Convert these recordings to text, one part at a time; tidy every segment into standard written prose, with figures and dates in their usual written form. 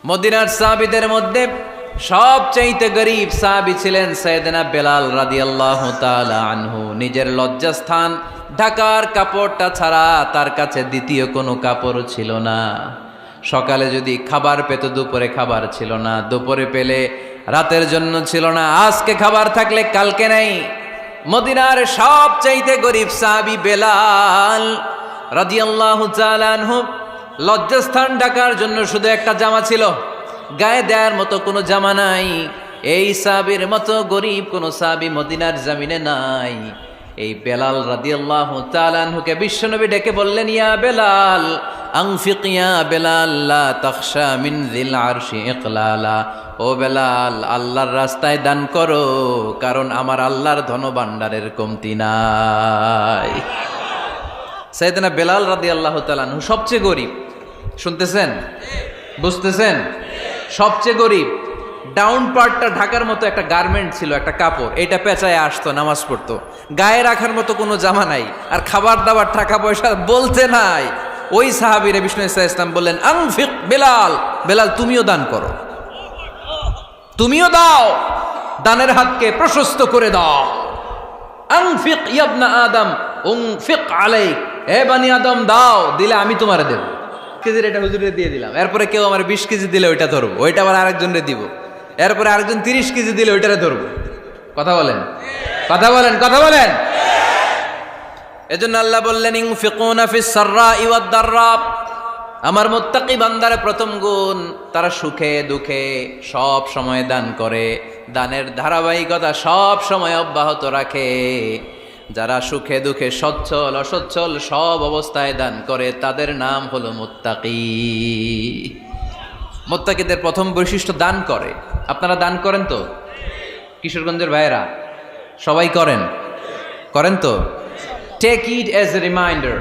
মদিনার সাহাবীদের মধ্যে সবচাইতে গরীব সাহাবী ছিলেন সাইয়েদনা বেলাল রাদিয়াল্লাহু তাআলা আনহু। নিজের লজ্জাস্থান ঢাকার কাপড়টা ছাড়া তার কাছে দ্বিতীয় কোনো কাপড় ছিল না। সকালে যদি খাবার পেত, দুপুরে খাবার ছিল না, দুপুরে পেলে রাতের জন্য ছিল না, আজকে খাবার থাকলে কালকে নাই। মদিনার সবচাইতে গরীব সাহাবী বেলাল রাদিয়াল্লাহু তাআলা আনহু, লজ্জাস্থান ঢাকার জন্য শুধু একটা জামা ছিল, গায়ে দেওয়ার মতো কোনো জামা নাই। এই সাহাবীর মতো গরীব কোনো সাহাবী মদিনার জমিনে নাই। এই বেলাল রাদিয়াল্লাহু তাআলা আনহুকে বিশ্বনবী ডেকে বললেন, ইয়া বেলাল আনফিক ইয়া বেলাল লা তাখশা মিন যিল আরশি ইকলালা। ও বেলাল, আল্লাহর রাস্তায় দান করো, কারণ আমার আল্লাহর ধনভাণ্ডারের কমতি নাই। সাইয়েদনা বেলাল রাদিয়াল্লাহু তাআলা আনহু সবচেয়ে গরীব। শুনতেছেন? বুঝতেছেন? সবচেয়ে গরীব। ডাউন পার্টটা ঢাকার মতো একটা গার্মেন্ট ছিল, একটা কাপড়, এটা পেঁচায় আসতো, নামাজ পড়তো। গায়ে রাখার মতো কোনো জামা নাই, আর খাবার দাবার টাকা পয়সা বলতে নাই। ওই সাহাবীরে বিষ্ণু ইসলাম বললেন, আনফিক বেলাল, বেলাল তুমিও দান করো, তুমিও দাও, দানের হাতকে প্রশস্ত করে দাও। আনফিক ইবনা আদম উনফিক আলাইক, হে বানি আদম দাও, দিলে আমি তোমারে দেব। কেজির এটা হুজুরে দিয়ে দিলাম, এরপরে কেউ আমার 20 কেজি দিলে ওইটা ধরবো, ওইটা আবার আরেকজনরে দিব, এরপরে আরেকজন 30 কেজি দিলে ওইটারে ধরবো। কথা বলেন, কথা বলেন, কথা বলেন। এজন্য আল্লাহ বললেন, ইনফিকুনা ফিস সাররাই ওয়াদ দাররা। আমার মুত্তাকি বান্দার প্রথম গুণ, তারা সুখে দুঃখে সব সময় দান করে, দানের ধারাবাহিকতা সব সময় অব্যাহত রাখে। যারা সুখে দুঃখে সচ্ছল অসচ্ছল সব অবস্থায় দান করে, তাদের নাম হলো মুত্তাকি। মুত্তাকিদের প্রথম বৈশিষ্ট্য দান করে। আপনারা দান করেন তো? কিশোরগঞ্জের ভাইয়েরা সবাই করেন? করেন তো? Take it as a reminder.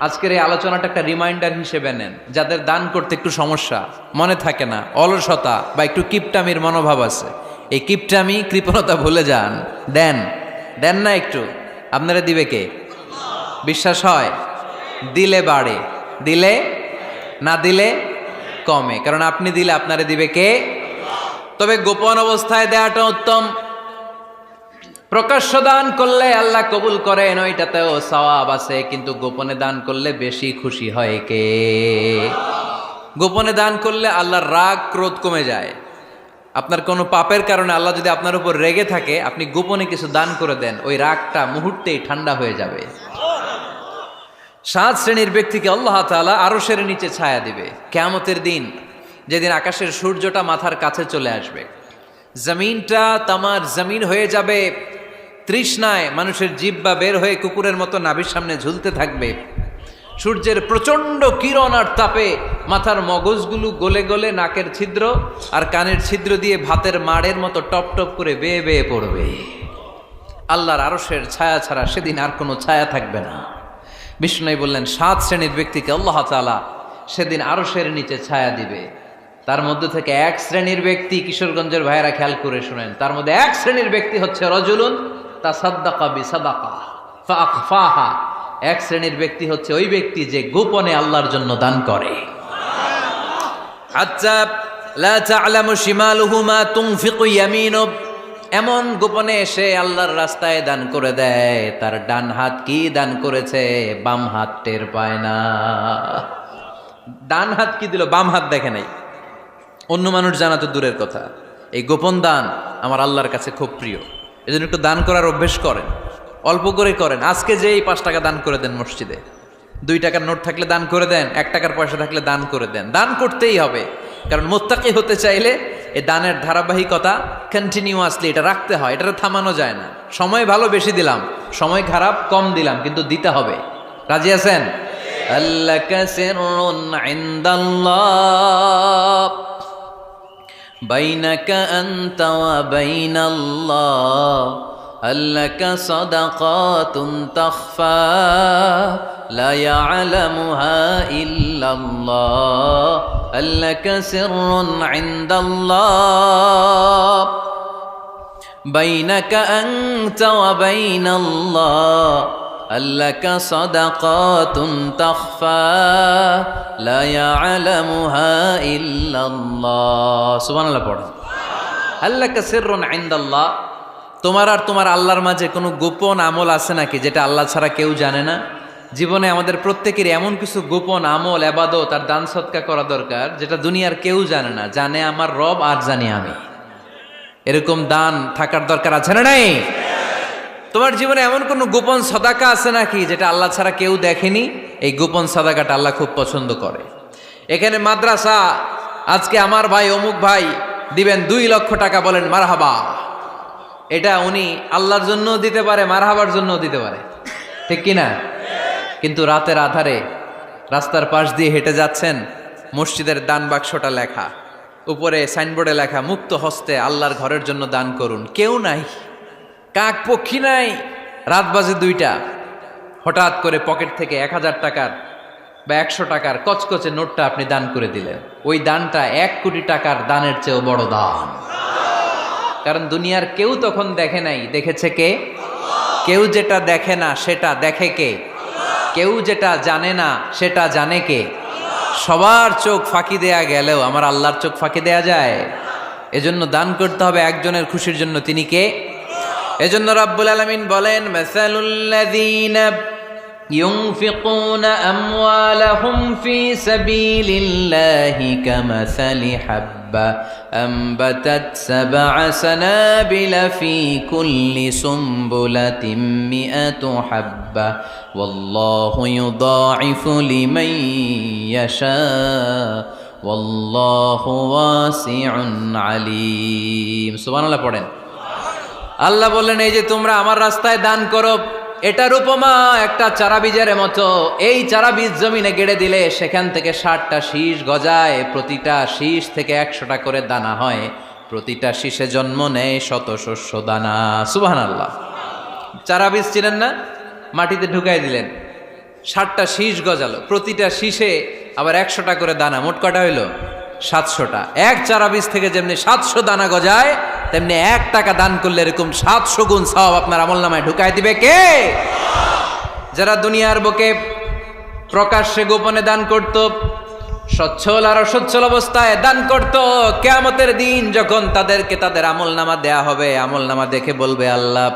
আজকের এই আলোচনাটা একটা রিমাইন্ডার হিসেবে নেন। যাদের দান করতে একটু সমস্যা, মনে থাকে না, অলসতা বা একটু কিপটামির মনোভাব আছে, এই কিপটামি কৃপণতা ভুলে যান। দেন, দেন না একটু। আপনারা দিবে কে? বিশ্বাস হয়? দিলে বাড়ে, দিলে না দিলে কমে। কারণ আপনি দিলে আপনারে দিবে কে? তবে গোপন অবস্থায় দেওয়াটা উত্তম। প্রকাশ্য দান করলে আল্লাহ কবুল করেন, ওইটাতেও সওয়াব আছে, কিন্তু গোপনে দান করলে বেশি খুশি হয় কে? গোপনে দান করলে আল্লাহর রাগ ক্রোধ কমে যায়। আপনার কোনো পাপের কারণে আল্লাহ যদি আপনার উপর রেগে থাকে, আপনি গোপনে কিছু দান করে দেন, ওই রাগটা মুহূর্তেই ঠান্ডা হয়ে যাবে। 7 শ্রেণীর ব্যক্তিকে আল্লাহ তাআলা আরশের নিচে ছায়া দিবে কিয়ামতের দিন, যেদিন আকাশের সূর্যটা মাথার কাছে চলে আসবে, জমিনটা তামার জমিন হয়ে যাবে, তৃষ্ণায় মানুষের জিহ্বা বের হয়ে কুকুরের মতো নাভির সামনে ঝুলতে থাকবে। সূর্যের প্রচণ্ড কিরণ আর তাপে মাথার মগজগুলো গলে গলে নাকের ছিদ্র আর কানের ছিদ্র দিয়ে ভাতের মাড়ের মতো টপ টপ করে বেয়ে বেয়ে পড়বে। আল্লাহর আরশের ছায়া ছাড়া সেদিন আর কোনো ছায়া থাকবে না। বিষ্ণু বললেন, 7 শ্রেণীর ব্যক্তিকে আল্লাহ তাআলা সেদিন আরশের নিচে ছায়া দিবে। তার মধ্যে থেকে 1 শ্রেণীর ব্যক্তি, কিশোরগঞ্জের ভাইয়েরা খেয়াল করে শুনেন, তার মধ্যে 1 শ্রেণীর ব্যক্তি হচ্ছে রজুলুন তাসাদ্দাকা বিসাদাকা ফাআখফাহা। 1 শ্রেণীর ব্যক্তি হচ্ছে ওই ব্যক্তি যে গোপনে আল্লাহর জন্য দান করে। হাত্তা লা তা'লামু শিমালুহু মা তুনফিকু ইয়ামিনু। এমন গোপনে এসে আল্লাহর রাস্তায় দান করে দেয়, তার ডান হাত কি দান করেছে বাম হাত টের পায় না। ডান হাত কি দিল, বাম হাত দেখে নাই। অন্য মানুষ জানা তো দূরের কথা, এই গোপন দান আমার আল্লাহর কাছে খুব প্রিয়। এজন্য একটু দান করার অভ্যেস করেন, অল্প করে করেন। আজকে যে এই 5 টাকা দান করে দেন মসজিদে, 2 টাকার নোট থাকলে দান করে দেন, 1 টাকার পয়সা থাকলে দান করে দেন। দান করতেই হবে, কারণ মুত্তাকি হতে চাইলে এই দানের ধারাবাহিকতা কন্টিনিউয়াসলি এটা রাখতে হয়, এটা থামানো যায় না। সময় ভালো বেশি দিলাম, সময় খারাপ কম দিলাম, কিন্তু দিতে হবে। রাজি আছেন? আল্লাকা সিররুন ইনদাল্লাহ বাইনাকা আনতা ওয়া বাইনাল্লাহ, আল্লাকা সাদাকাতুন তাখফা লা ইয়ালামুহা ইল্লাল্লাহ, আল্লাকা সিররুন ইনদাল্লাহ বাইনাকা আনতা ওয়া বাইনাল্লাহ, আল্লাকা সাদাকাতুন তাখফা লা ইয়ালামুহা ইল্লাল্লাহ। সুবহানাল্লাহ পড়েন। আল্লাকা সিররুন ইনদাল্লাহ, তোমার আর তোমার আল্লাহর মাঝে কোনো গোপন আমল আছে নাকি যেটা আল্লাহ ছাড়া কেউ জানে না? জীবনে আমাদের প্রত্যেকের এমন কিছু গোপন আমল, ইবাদত আর দান সদকা করা দরকার যেটা দুনিয়ার কেউ জানে না, জানে আমার রব আর জানি আমি। এরকম দান থাকার দরকার আছে না নাই? তোমার জীবনে এমন কোনো গোপন সাদাকা আছে নাকি যেটা আল্লাহ ছাড়া কেউ দেখেনি? এই গোপন সাদাকাটা আল্লাহ খুব পছন্দ করে। এখানে মাদ্রাসা, আজকে আমার ভাই অমুক ভাই দিবেন 2 লক্ষ টাকা, বলেন মারহাবা। এটা উনি আল্লাহর জন্য দিতে পারে, মারহাবার জন্য দিতে পারে, ঠিক কিনা? কিন্তু রাতের আধারে রাস্তার পাশ দিয়ে হেঁটে যাচ্ছেন, মসজিদের দান বাক্সটা লেখা, উপরে সাইনবোর্ডে লেখা মুক্ত হস্তে আল্লাহর ঘরের জন্য দান করুন। কেউ নাই, কাক পক্ষী নাই, রাত বাজে 2টা, হঠাৎ করে পকেট থেকে 1000 টাকার বা 100 টাকার কচকচে নোটটা আপনি দান করে দিলেন। ওই দানটা 1 কোটি টাকার দানের চেয়েও বড় দান। কারণ দুনিয়ার কেউ তখন দেখে নাই, দেখেছে কে? কেউ যেটা দেখে না সেটা দেখে কে? কেউ যেটা জানে না সেটা জানে কে? সবার চোখ ফাঁকি দেয়া গেলেও আমার আল্লাহর চোখ ফাঁকি দেয়া যায়? এজন্য দান করতে হবে একজনের খুশির জন্য, তিনি কে? এজন্য রাব্বুল আলামিন বলেন, মাসালুল্লাযীনা ইউনফিকুনা আমওয়ালাহুম ফি সাবিলিল্লাহি কামাসালি হাব্বা আনবাতাত সাবআ সানাবিলা ফি কুল্লি সুমবুলাতিন মিআতু হাব্বা ওয়াল্লাহু ইউদাঈফু লিমান ইয়াশা ওয়াল্লাহু ওয়াসিউন আলীম। সুবহানাল্লাহ পড়েন। আল্লাহ বললেন, এই যে তোমরা আমার রাস্তায় দান করো, এটার উপমা একটা চারা বীজের মতো। এই চারা বীজ জমিনে গেড়ে দিলে সেখান থেকে 60টা শীষ গজায়, প্রতিটা শীষ থেকে 100টা করে দানা হয়, প্রতিটা শীষে জন্ম নেয় শত শস্য দানা। সুবহানাল্লাহ। চারা বীজ ছিলেন না, মাটিতে ঢুকাই দিলেন, 60টা শীষ গজালো, প্রতিটা শীষে আবার 100টা করে দানা, মোট কটা হইল? 700টা। এক চারা বীজ থেকে যেমনি 700 দানা গজায়, তেমনি 1 টাকা দান করলে এরকম 700 গুণ সওয়াব আপনার আমলনামায় ঢুকাই দিবে কে? যারা দুনিয়ার বুকে প্রকাশ্যে গোপনে দান করত, সচ্ছল আর অসচ্ছল অবস্থায় দান করত, কিয়ামতের দিন যখন তাদেরকে তাদের আমলনামা দেয়া হবে, আমলনামা দেখে বলবে, আল্লাহ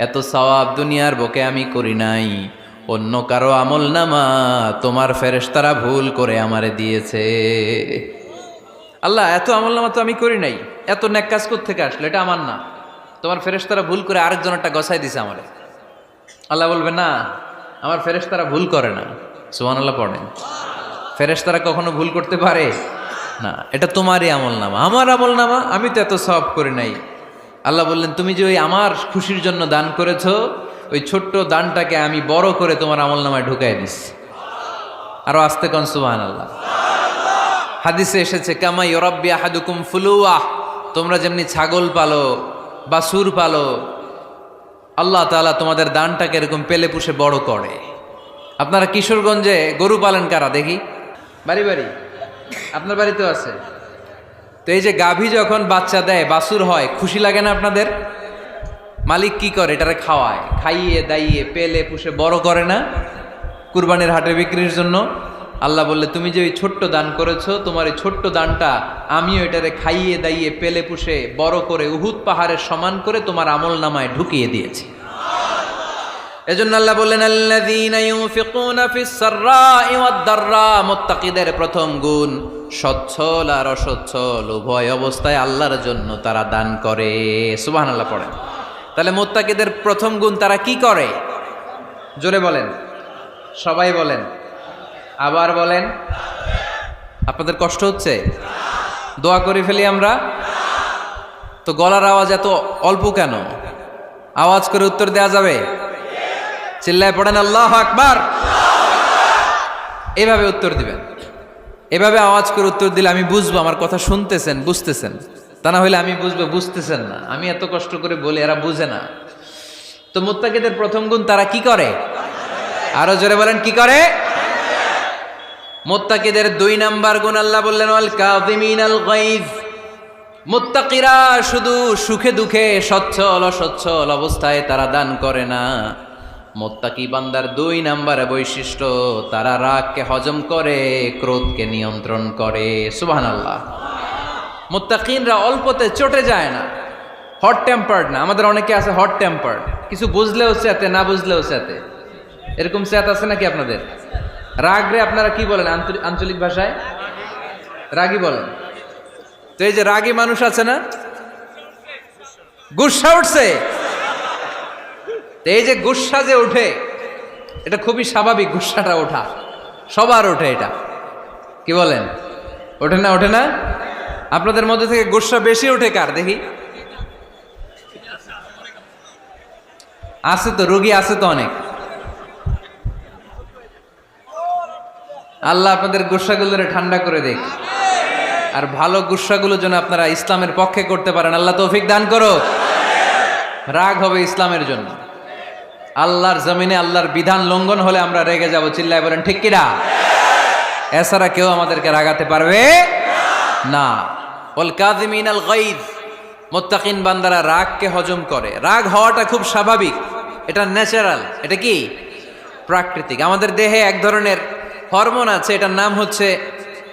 এত সওয়াব দুনিয়ার বুকে আমি করি নাই, অন্য কারো আমলনামা তোমার ফেরেশতারা ভুল করে আমারে দিয়েছে। আল্লাহ এত আমলনামা তো আমি করি নাই, এত নেক কাজ কোত্থেকে আসলো? এটা আমার না, তোমার ফেরেশতারা ভুল করে আরেকজনেরটা গছাই দিছে আমারে। আল্লাহ বলবে, না, আমার ফেরেশতারা ভুল করে না। সুবহানাল্লাহ পড়েন। ফেরেশতারা কখনো ভুল করতে পারে না, এটা তোমারই আমলনামা, আমার আমলনামা, আমি তো এত সওয়াব করি নাই। আল্লাহ বললেন, তুমি যে ওই আমার খুশির জন্য দান করেছো, ওই ছোট্ট দানটাকে আমি বড় করে তোমার আমলনামায় ঢুকাই দিচ্ছি। আরো আস্তে কোন সুবহানাল্লাহ। হাদিসে এসেছে, কামা ইউরাব্বি আহাদুকুম ফুলুয়া, তোমরা যেমনি ছাগল পালো, বাছুর পালো, আল্লাহ তাআলা তোমাদের দানটাকে এরকম পেলে পুষে বড় করে। আপনারা কিশোরগঞ্জে গরু পালেন কারা দেখি? বাড়ি বাড়ি, আপনার বাড়িতেও আছে। তো এই যে গাভী যখন বাচ্চা দেয়, বাছুর হয়, খুশি লাগে না আপনাদের? মালিক কি করে? এটারে খাওয়ায়, খাইয়ে দাইয়ে পেলে পুষে বড় করে না? কুরবানির হাটে বিক্রির জন্য। আল্লাহ বললে, তুমি যে ওই ছোট্ট দান করেছো, তোমার এই ছোট্ট দানটা আমিও এটারে খাইয়ে দাইয়ে পেলে পুষে বড় করে উহুদ পাহাড়ের সমান করে তোমার আমলনামায় ঢুকিয়ে দিয়েছি। এজন্য আল্লাহ বললেন, আল্লাযীনা ইউনফিকুনা ফিস সাররাই ওয়াদ দাররা, মুত্তাকিদের প্রথম গুণ সচ্ছল আর অসচ্ছল উভয় অবস্থায় আল্লাহর জন্য তারা দান করে। সুবহানাল্লাহ পড়েন। তাহলে মুত্তাকিদের প্রথম গুণ, তারা কি করে? জোরে বলেন, সবাই বলেন, আবার বলেন। আপনাদের কষ্ট হচ্ছে? দোয়া করে ফেলি আমরা তো। গলার আওয়াজ এত অল্প কেন? আওয়াজ করে উত্তর দেয়া যাবে? চিল্লায় পড়েন আল্লাহু আকবার। এভাবে উত্তর দিবেন, এভাবে আওয়াজ করে উত্তর দিলে আমি বুঝবো আমার কথা শুনতেছেন, বুঝতেছেন। তা না হলে আমি বুঝবো বুঝতেছেন না, আমি এত কষ্ট করে বলি, এরা বুঝে না। তো মুত্তাকিদের প্রথম গুণ, তারা কি করে? আরো জোরে বলেন, কি করে? মুত্তাকিদের 2 নাম্বার গুণ আল্লাহ বললেন, ওয়াল কাযিমিনাল গায়জ। মুত্তাকিরা শুধু সুখে দুঃখে, সচ্ছল অসচ্ছল অবস্থায় তারা দান করে না, মুত্তাকি বান্দার 2 নম্বরে বৈশিষ্ট্য, তারা রাগকে হজম করে, ক্রোধকে নিয়ন্ত্রণ করে। সুবহানাল্লাহ। মুত্তাকিনরা অল্পতে চটে যায় না, হট টেম্পার্ড না। আমাদের অনেকে আছে হট টেম্পার্ড, কিছু বুঝলেও চেতে, না বুঝলেও চেতে। এরকম চেত আছে নাকি আপনাদের? রাগরে আপনারা কি বলেন আঞ্চলিক ভাষায়? রাগী বলেন। তো এই যে রাগী মানুষ আছে না, গুসা উঠছে, এই যে গুসা যে ওঠে, এটা খুবই স্বাভাবিক। গুসাটা ওঠা সবার ওঠে, এটা কি বলেন? ওঠে না? ওঠে না? আপনাদের মধ্যে থেকে গুসা বেশি ওঠে কার দেখি? আছে তো, রোগী আছে তো অনেক। আল্লাহ আপনাদের গুসাগুলোরে ঠান্ডা করে দেখ, আর ভালো গুসাগুলো যেন আপনারা ইসলামের পক্ষে করতে পারেন। আল্লাহ তৌফিক দান করো। রাগ হবে ইসলামের জন্য। আল্লাহর জমিনে আল্লাহর বিধান লঙ্ঘন হলে আমরা রেগে যাব, চিল্লায় বলেন ঠিক কিনা? এছাড়া কেউ আমাদেরকে রাগাতে পারবে না। ওয়াল কাযিমিনাল গায়জ, মুত্তাকিন বান্দারা রাগকে হজম করে। রাগ হওয়াটা খুব স্বাভাবিক, এটা ন্যাচারাল, এটা কি প্রাকৃতিক। আমাদের দেহে এক ধরনের হরমোন আছে, এটার নাম হচ্ছে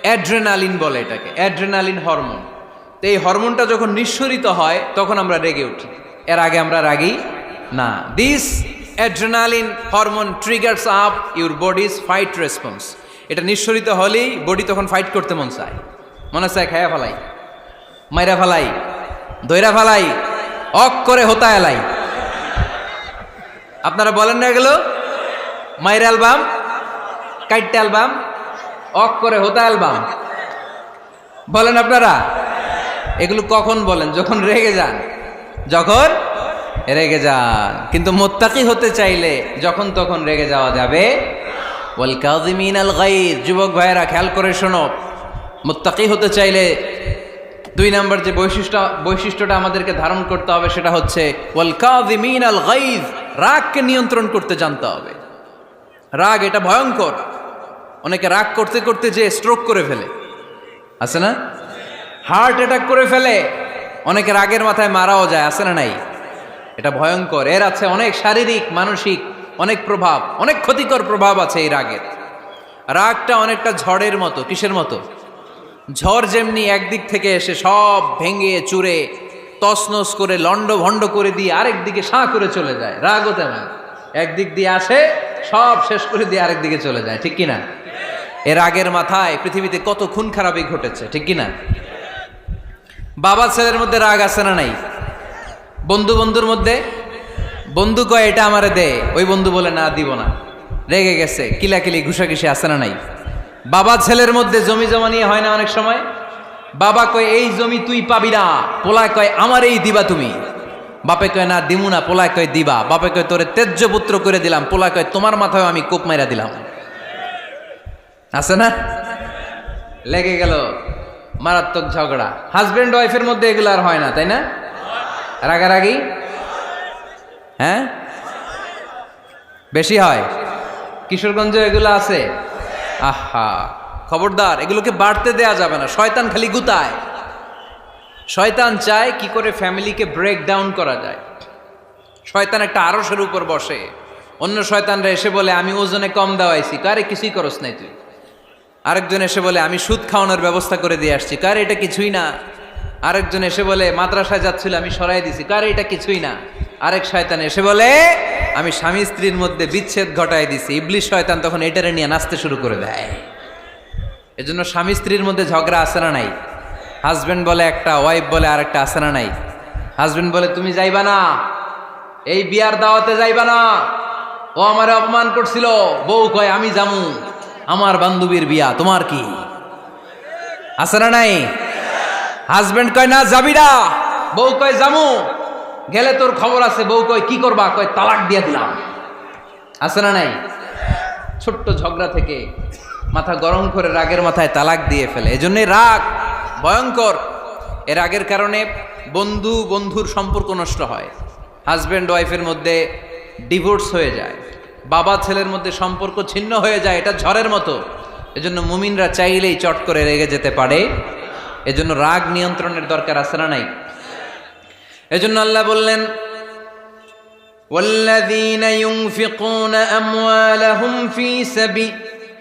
অ্যাড্রেনালিন বলে এটাকে, অ্যাড্রেনালিন হরমোন। তো এই হরমোনটা যখন নিঃসরিত হয় তখন আমরা রেগে উঠি, এর আগে আমরা রাগি না। This adrenaline hormone triggers up your bodies fight response. এটা নিঃসরিত হলেই বডি তখন ফাইট করতে মন চায়, মনে চায় খায়া ফেলাই, মাইরা ফেলাই, দইরা ফেলাই, অক করে হোতা এলাই। আপনারা বলেন না এগুলো? মাইরা অ্যালবাম, কাইটটা অ্যালবাম, অক করে হোতা অ্যালবাম বলেন আপনারা? এগুলো কখন বলেন? যখন রেগে যান, যখন রেগে যান। কিন্তু মুত্তাকি হতে চাইলে যখন তখন রেগে যাওয়া যাবে। ওয়াল কাযিমিনাল গায়জ, যুবক ভাইয়েরা খেয়াল করে শোনো, মুত্তাকি হতে চাইলে 2 নম্বর যে বৈশিষ্ট্যটা আমাদেরকে ধারণ করতে হবে সেটা হচ্ছে ওয়াল কাযিমিনাল গায়জ, রাগকে নিয়ন্ত্রণ করতে জানতে হবে। রাগ এটা ভয়ঙ্কর। অনেকে রাগ করতে করতে যে স্ট্রোক করে ফেলে, আছে না? হার্ট অ্যাটাক করে ফেলে। অনেকে রাগের মাথায় মারাও যায়, আছে না নাই? এটা ভয়ঙ্কর। এর আছে অনেক শারীরিক, মানসিক অনেক প্রভাব, অনেক ক্ষতিকর প্রভাব আছে এই রাগের। রাগটা অনেকটা ঝড়ের মতো। কিসের মতো? ঝড় যেমনি একদিক থেকে এসে সব ভেঙে চুরে তছনছ করে লন্ড ভন্ড করে দিয়ে আরেক দিকে সাঁ করে চলে যায়, রাগও তেমন একদিক দিয়ে আসে, সব শেষ করে দিয়ে আরেক দিকে চলে যায়, ঠিক কিনা? এর রাগের মাথায় পৃথিবীতে কত খুন খারাপই ঘটেছে, ঠিক কিনা? বাবা ছেলের মধ্যে রাগ আছে না নাই? বন্ধু বন্ধুর মধ্যে, বন্ধু কয় এটা আমারে দে, ওই বন্ধু বলে না দিব না, রেগে গেছে, কিলাকিলি ঘুষাঘুষি আছে না নাই? বাবা ছেলের মধ্যে জমি জমা নিয়ে হয় না অনেক সময়? বাবা কয় এই জমি তুই পাবি না, পোলায় কয় আমার এই দিবা তুমি। বাপে কয় না দিমু না, পোলায় কয় দিবা। বাপে কয় তোরে তেজ্য পুত্র করে দিলাম, পোলায় কয় তোমার মাথায় আমি কোপ মাইরা দিলাম। আছে না? লেগে গেল, মারাত্মক ঝগড়া। হাজবেন্ড ওয়াইফের মধ্যে এগুলো আর হয় না, তাই না? রাগারাগি হ্যাঁ বেশি হয়। কিশোরগঞ্জে এগুলো আছে। আহা, খবরদার, এগুলোকে বাড়তে দেয়া যাবে না। শয়তান খালি গুতায়। শয়তান চায় কি করে ফ্যামিলিকে ব্রেক ডাউন করা যায়। শয়তান একটা আরশের উপর বসে, অন্য শয়তানরা এসে বলে আমি ওজনে কম দেওয়াইছি, কারে কিছুই করস নাই তুই। আরেকজন এসে বলে আমি সুদ খাওয়ানোর ব্যবস্থা করে দিয়ে আসছি, কারে এটা কিছুই না। আরেকজন এসে বলে মাদ্রাসায় যাচ্ছিল আমি সরাই দিছি, কারে এটা কিছুই না। আরেক শয়তান এসে বলে আমি স্বামী স্ত্রীর মধ্যে বিচ্ছেদ ঘটাই দিছি। ইবলিশ শয়তান তখন এটারে নিয়ে নাচতে শুরু করে দেয়। এজন্য স্বামী স্ত্রীর মধ্যে ঝগড়া আছে না নাই? হাজবেন্ড বলে একটা, ওয়াইফ বলে আরেকটা, আছে না নাই? হাজবেন্ড বলে তুমি যাইবা না, এই বিয়ার দাওয়াতে যাইবা না, ও আমারে অপমান করছিল। বউ কয় আমি যামু, আমার বান্ধবীর বিয়া, তোমার কি? আছে না নাই? হাজবেন্ড কয় না যাবি না, বউ কয় যামু, গেলে তোর খবর আছে। বউ কয় কি করবা? কয় তালাক দিয়ে দিলাম। আছে না নাই? ছোট্ট ঝগড়া থেকে মাথা গরম করে রাগের মাথায় তালাক দিয়ে ফেলে। এজন্যই রাগ ভয়ঙ্কর। এর রাগের কারণে বন্ধু বন্ধুর সম্পর্ক নষ্ট হয়, হাজব্যান্ড ওয়াইফের মধ্যে ডিভোর্স হয়ে যায়, বাবা ছেলের মধ্যে সম্পর্ক ছিন্ন হয়ে যায়। এটা ঝড়ের মতো। এজন্য মুমিনরা চাইলেই চট করে রেগে যেতে পারে। এজন্য রাগ নিয়ন্ত্রণের দরকার আছে না নাই? এজন্য আল্লাহ বললেন والذين ينفقون أموالهم في سبيل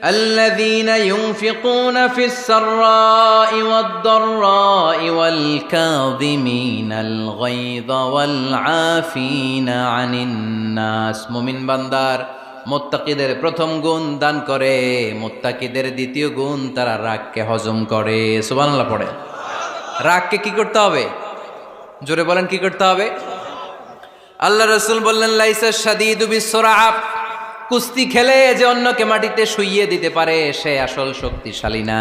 الذين ينفقون في السراء والضراء والكاظمين الغيظ والعافين عن الناس মুমিন বান্দার মুত্তাকিদের প্রথম গুণ দান করে, মুত্তাকিদের দ্বিতীয় গুণ তারা রাগকে হজম করে। সুবহানাল্লাহ পড়ে। রাগকে কি করতে হবে? জোরে বলেন, কি করতে হবে? আল্লাহ রাসূল বললেন, লাইসা শাদীদু বিসরাআ, কুস্তি খেলে যে অন্যকে মাটিতে শুইয়ে দিতে পারে সে আসল শক্তিশালী না।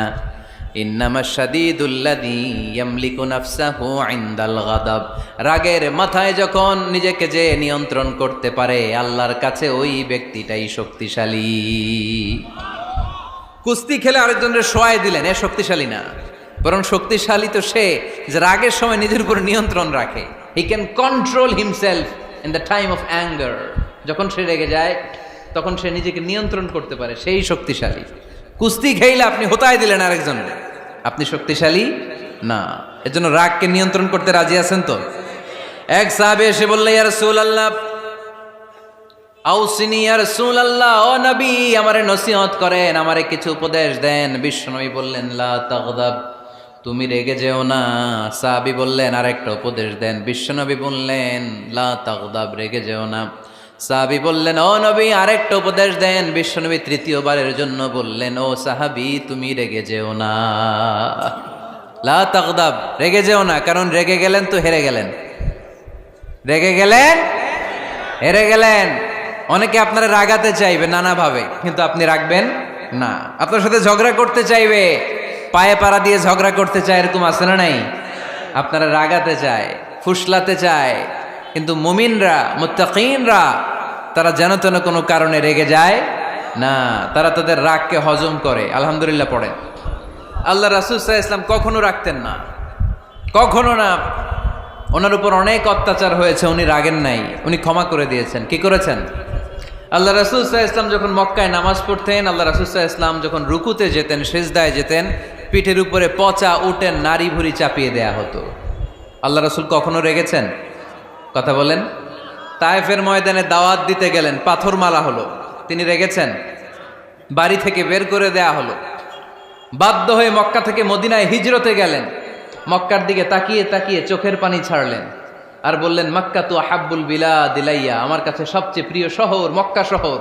ইন্নামা শাদীদুল্লাযী ইয়ামলিকু নাফসাহু ইনদাল গাদাব, রাগের মাথায় যখন নিজেকে যে নিয়ন্ত্রণ করতে পারে আল্লাহর কাছে ওই ব্যক্তিটাই শক্তিশালী। কুস্তি খেলে আরেকজনের শোয়াই দিলেন, এ শক্তিশালী না, বরং শক্তিশালী তো সে যে রাগের সময় নিজের উপর নিয়ন্ত্রণ রাখে। He can control himself in the time of anger, যখন সে রেগে যায় তখন সে নিজেকে নিয়ন্ত্রণ করতে পারে, সেই শক্তিশালী। কুস্তি খেইলে আপনি হোতায় দিলেন আরেকজনের, আপনি শক্তিশালী না। এজন্য রাগকে নিয়ন্ত্রণ করতে রাজি আছেন তো? এক সাহাবী এসে বললেন, ইয়া রাসূলুল্লাহ আউসিনি, ইয়া রাসূলুল্লাহ, ও নবী আমারে নসিহত করেন, আমারে কিছু উপদেশ দেন। বিশ্বনবী বললেন, লা তাগদাব, তুমি রেগে যেও না। সাহাবী বললেন, আরেকটা উপদেশ দেন। বিশ্বনবী বললেন, লা তাগদাব, রেগে যেও না। সাহাবী বললেন, ও নবী আরেকটা উপদেশ দেন। বিশ্বনবী তৃতীয়বারের জন্য বললেন, ও সাহাবী তুমি রেগে যেও না, লা তাগদাব, রেগে যেও না। কারণ রেগে গেলেন তো হেরে গেলেন, রেগে গেলেন হেরে গেলেন। অনেকে আপনারা রাগাতে চাইবে নানাভাবে, কিন্তু আপনি রাখবেন না। আপনার সাথে ঝগড়া করতে চাইবে, পায়ে পাড়া দিয়ে ঝগড়া করতে চায়, এরকম আছে না নাই? আপনারা রাগাতে চায়, ফুসলাতে চায়, কিন্তু মুমিনরা, মুত্তাকিনরা তারা যেন তেন কোনো কারণে রেগে যায় না, তারা তাদের রাগকে হজম করে। আলহামদুলিল্লাহ পড়েন। আল্লাহ রাসূল সাল্লাল্লাহু আলাইহি ওয়াসাল্লাম কখনো রাগতেন না, কখনো না। ওনার উপর অনেক অত্যাচার হয়েছে, উনি রাগেন নাই, উনি ক্ষমা করে দিয়েছেন। কি করেছেন? আল্লাহ রাসূল সাল্লাল্লাহু আলাইহি ওয়াসাল্লাম যখন মক্কায় নামাজ পড়তেন, আল্লাহ রাসূল সাল্লাল্লাহু আলাইহি ওয়াসাল্লাম যখন রুকুতে যেতেন, সিজদায় যেতেন, পিঠের উপরে পচা উটের নাড়ি ভুঁড়ি চাপিয়ে দেয়া হতো। আল্লাহ রাসূল কখনো রেগেছেন? কথা বলেন। তায়েফের ময়দানে দাওয়াত দিতে গেলেন, পাথর মালা হলো, তিনি রেগেছেন? বাড়ি থেকে বের করে দেয়া হলো, বাধ্য হয়ে মক্কা থেকে মদিনায় হিজরতে গেলেন। মক্কার দিকে তাকিয়ে তাকিয়ে চোখের পানি ছাড়লেন আর বললেন, মক্কা তু আহাব্বুল বিলাদ ইলাইয়া, আমার কাছে সবচেয়ে প্রিয় শহর মক্কা শহর।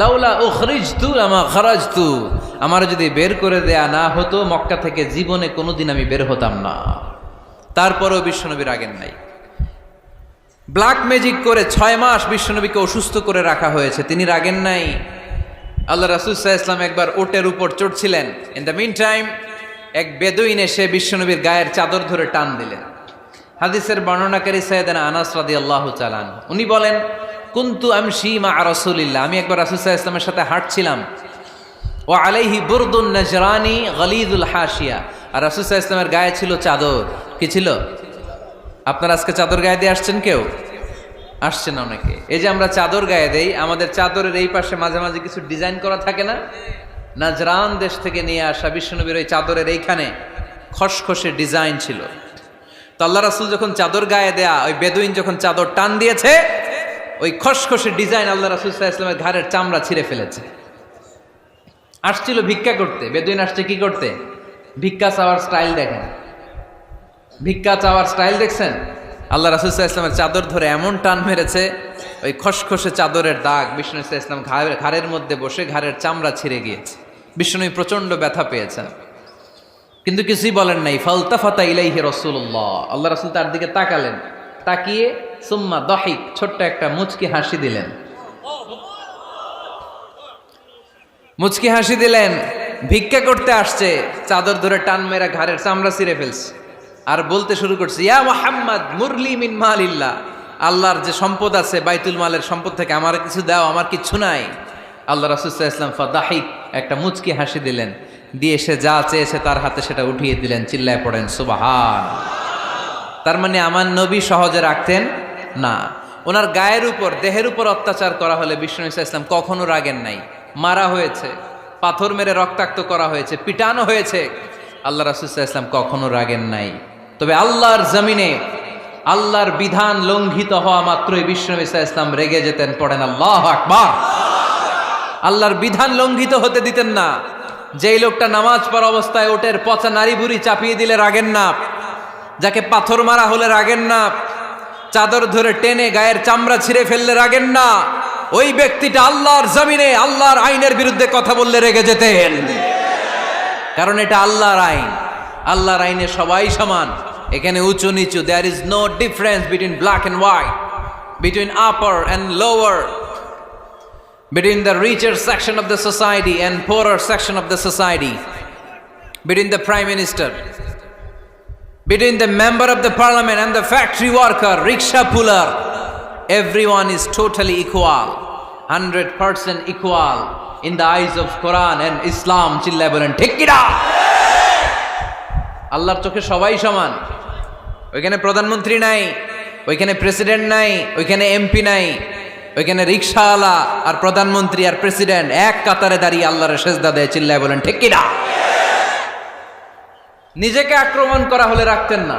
লাউলা উখরিজতু লামা খারাজতু, আমার যদি বের করে দেয়া না হতো মক্কা থেকে জীবনে কোনোদিন আমি বের হতাম না। তারপরেও বিশ্বনবী রাগেন নাই। ব্ল্যাক ম্যাজিক করে 6 মাস বিশ্বনবীকে অসুস্থ করে রাখা হয়েছে, তিনি রাগেন নাই। আল্লাহ রাসূল সাল্লাল্লাহু আলাইহি ওয়াসাল্লাম একবার উটের উপর চড়ছিলেন। ইন দ্য মিন টাইম এক বেদুইন এসে বিশ্বনবীর গায়ের চাদর ধরে টান দিলেন। হাদিসের বর্ণনাকারী সাইয়েদনা আনাস রাদিয়াল্লাহু তাআলা আনহু, উনি বলেন, কুনতু আমশি মা রাসূলিল্লাহ, আমি একবার রাসূল সাল্লাল্লাহু আলাইহি ওয়াসাল্লামের সাথে হাঁটছিলাম। ওয়া আলাইহি বুরদুন নাজরানি গলিযুল হাশিয়া, আর রাসূল সাল্লাল্লাহু আলাইহি ওয়াসাল্লামের গায়ে ছিল চাদর। কি ছিল? আপনারা আজকে চাদর গায়ে দিয়ে আসছেন? কেউ আসছেন? অনেকে। এই যে আমরা চাদর গায়ে দেই, আমাদের চাদরের এই পাশে মাঝে মাঝে কিছু ডিজাইন করা থাকে না? নাজরান দেশ থেকে নিয়ে আসা বিশ্বনবীর ওই চাদরের এইখানে খসখসে ডিজাইন ছিল। তো আল্লাহ রাসূল যখন চাদর গায়ে দেয়া, ওই বেদুইন যখন চাদর টান দিয়েছে, ওই খসখসে ডিজাইন আল্লাহ রাসূল সাল্লাল্লাহু আলাইহি ওয়াসাল্লামের ঘাড়ের চামড়া ছিঁড়ে ফেলেছে। আসছিল ভিক্ষা করতে, বেদুইন আসছে কি করতে? ভিক্ষা চাওয়ার স্টাইল দেখেন, ভিক্ষা চাওয়ার স্টাইল দেখছেন? আল্লাহ রাসূল সাল্লাল্লাহু আলাইহি ওয়াসাল্লামের চাদর ধরে এমন টান মেরেছে, ওই খসখসে চাদরের দাগ বিষ্ণু সাল্লাল্লাহু আলাইহি ওয়াসাল্লাম ঘাড়ের মধ্যে বসে ঘাড়ের চামড়া ছিঁড়ে গিয়েছে। বিষ্ণু প্রচন্ড ব্যথা পেয়েছেন, কিন্তু কিছুই বলেন নাই। ফালতাফাতা ইলাইহি রাসূলুল্লাহ, আল্লাহ রাসূল তার দিকে তাকালেন, তাকিয়ে সুম্মা দাহিক, ছোট্ট একটা মুচকি হাসি দিলেন। মুচকি হাসি দিলেন। ভিক্ষা করতে আসছে, চাদর ধরে টান মেরা ঘাড়ের চামড়া ছিঁড়ে ফেলছে, আর বলতে শুরু করছে, ইয়া মুহাম্মদ মুরলি মিন মালিল্লাহ, আল্লাহর যে সম্পদ আছে বাইতুল মালের সম্পদ থেকে আমার কিছু দাও, আমার কিচ্ছু নাই। আল্লাহ রাসূল সাল্লাল্লাহু আলাইহি ওয়াসাল্লাম ফাদাহিক, একটা মুচকি হাসি দিলেন, দিয়ে সে যা চেয়েছে তার হাতে সেটা উঠিয়ে দিলেন। চিল্লায় পড়েন সুবহান। তার মানে আমার নবী সহজে রাখতেন না। ওনার গায়ের উপর, দেহের উপর অত্যাচার করা হলে বিষ্ণু সাল্লাল্লাহু আলাইহি ওয়াসাল্লাম কখনো রাগেন নাই। মারা হয়েছে, পাথর মেরে রক্তাক্ত করা হয়েছে, পিটানো হয়েছে, আল্লাহ রাসূল সাল্লাল্লাহু আলাইহি ওয়াসাল্লাম কখনো রাগেন নাই। তবে আল্লাহর জমিনে আল্লাহর বিধান লঙ্ঘিত হওয়া মাত্রই বিশ্বনবী সাল্লাল্লাহু আলাইহি ওয়াসাল্লাম রেগে যেতেন। পড়েন আল্লাহু আকবার। আল্লাহর বিধান লঙ্ঘিত হতে দিতেন না। যেই লোকটা নামাজ পড়া অবস্থায় ওটের পচা নারী বুড়ি চাপিয়ে দিলে রাগেন না, যাকে পাথর মারা হলে রাগেন না, চাদর ধরে টেনে গায়ের চামড়া ছিঁড়ে ফেললে রাগেন না, ওই ব্যক্তিটা আল্লাহর জমিনে আল্লাহর আইনের বিরুদ্ধে কথা বললে রেগে যেতেন। কারণ এটা আল্লাহর আইন। আল্লাহর আইনে সবাই সমান। এখানে উঁচু নিচু, there is no difference between black and white, between upper and lower, between the richer section of the society and poorer section of the society, between the prime minister, between the member of the parliament and the factory worker, rickshaw puller. Everyone is totally equal, 100% equal in the eyes of Quran and Islam. Chillaye bolen ঠিক কি না? আল্লাহর চোখে সবাই সমান। ওইখানে প্রধানমন্ত্রী নাই, ওইখানে প্রেসিডেন্ট নাই, ওইখানে এমপি নাই, ওইখানে রিকশাওয়ালা আর প্রধানমন্ত্রী আর প্রেসিডেন্ট এক কাতারে দাঁড়িয়ে আল্লাহর সেজদা দেয়। চিল্লায় বলেন ঠিক কি না? নিজেকে আক্রমণ করা হলে রাখতেন না,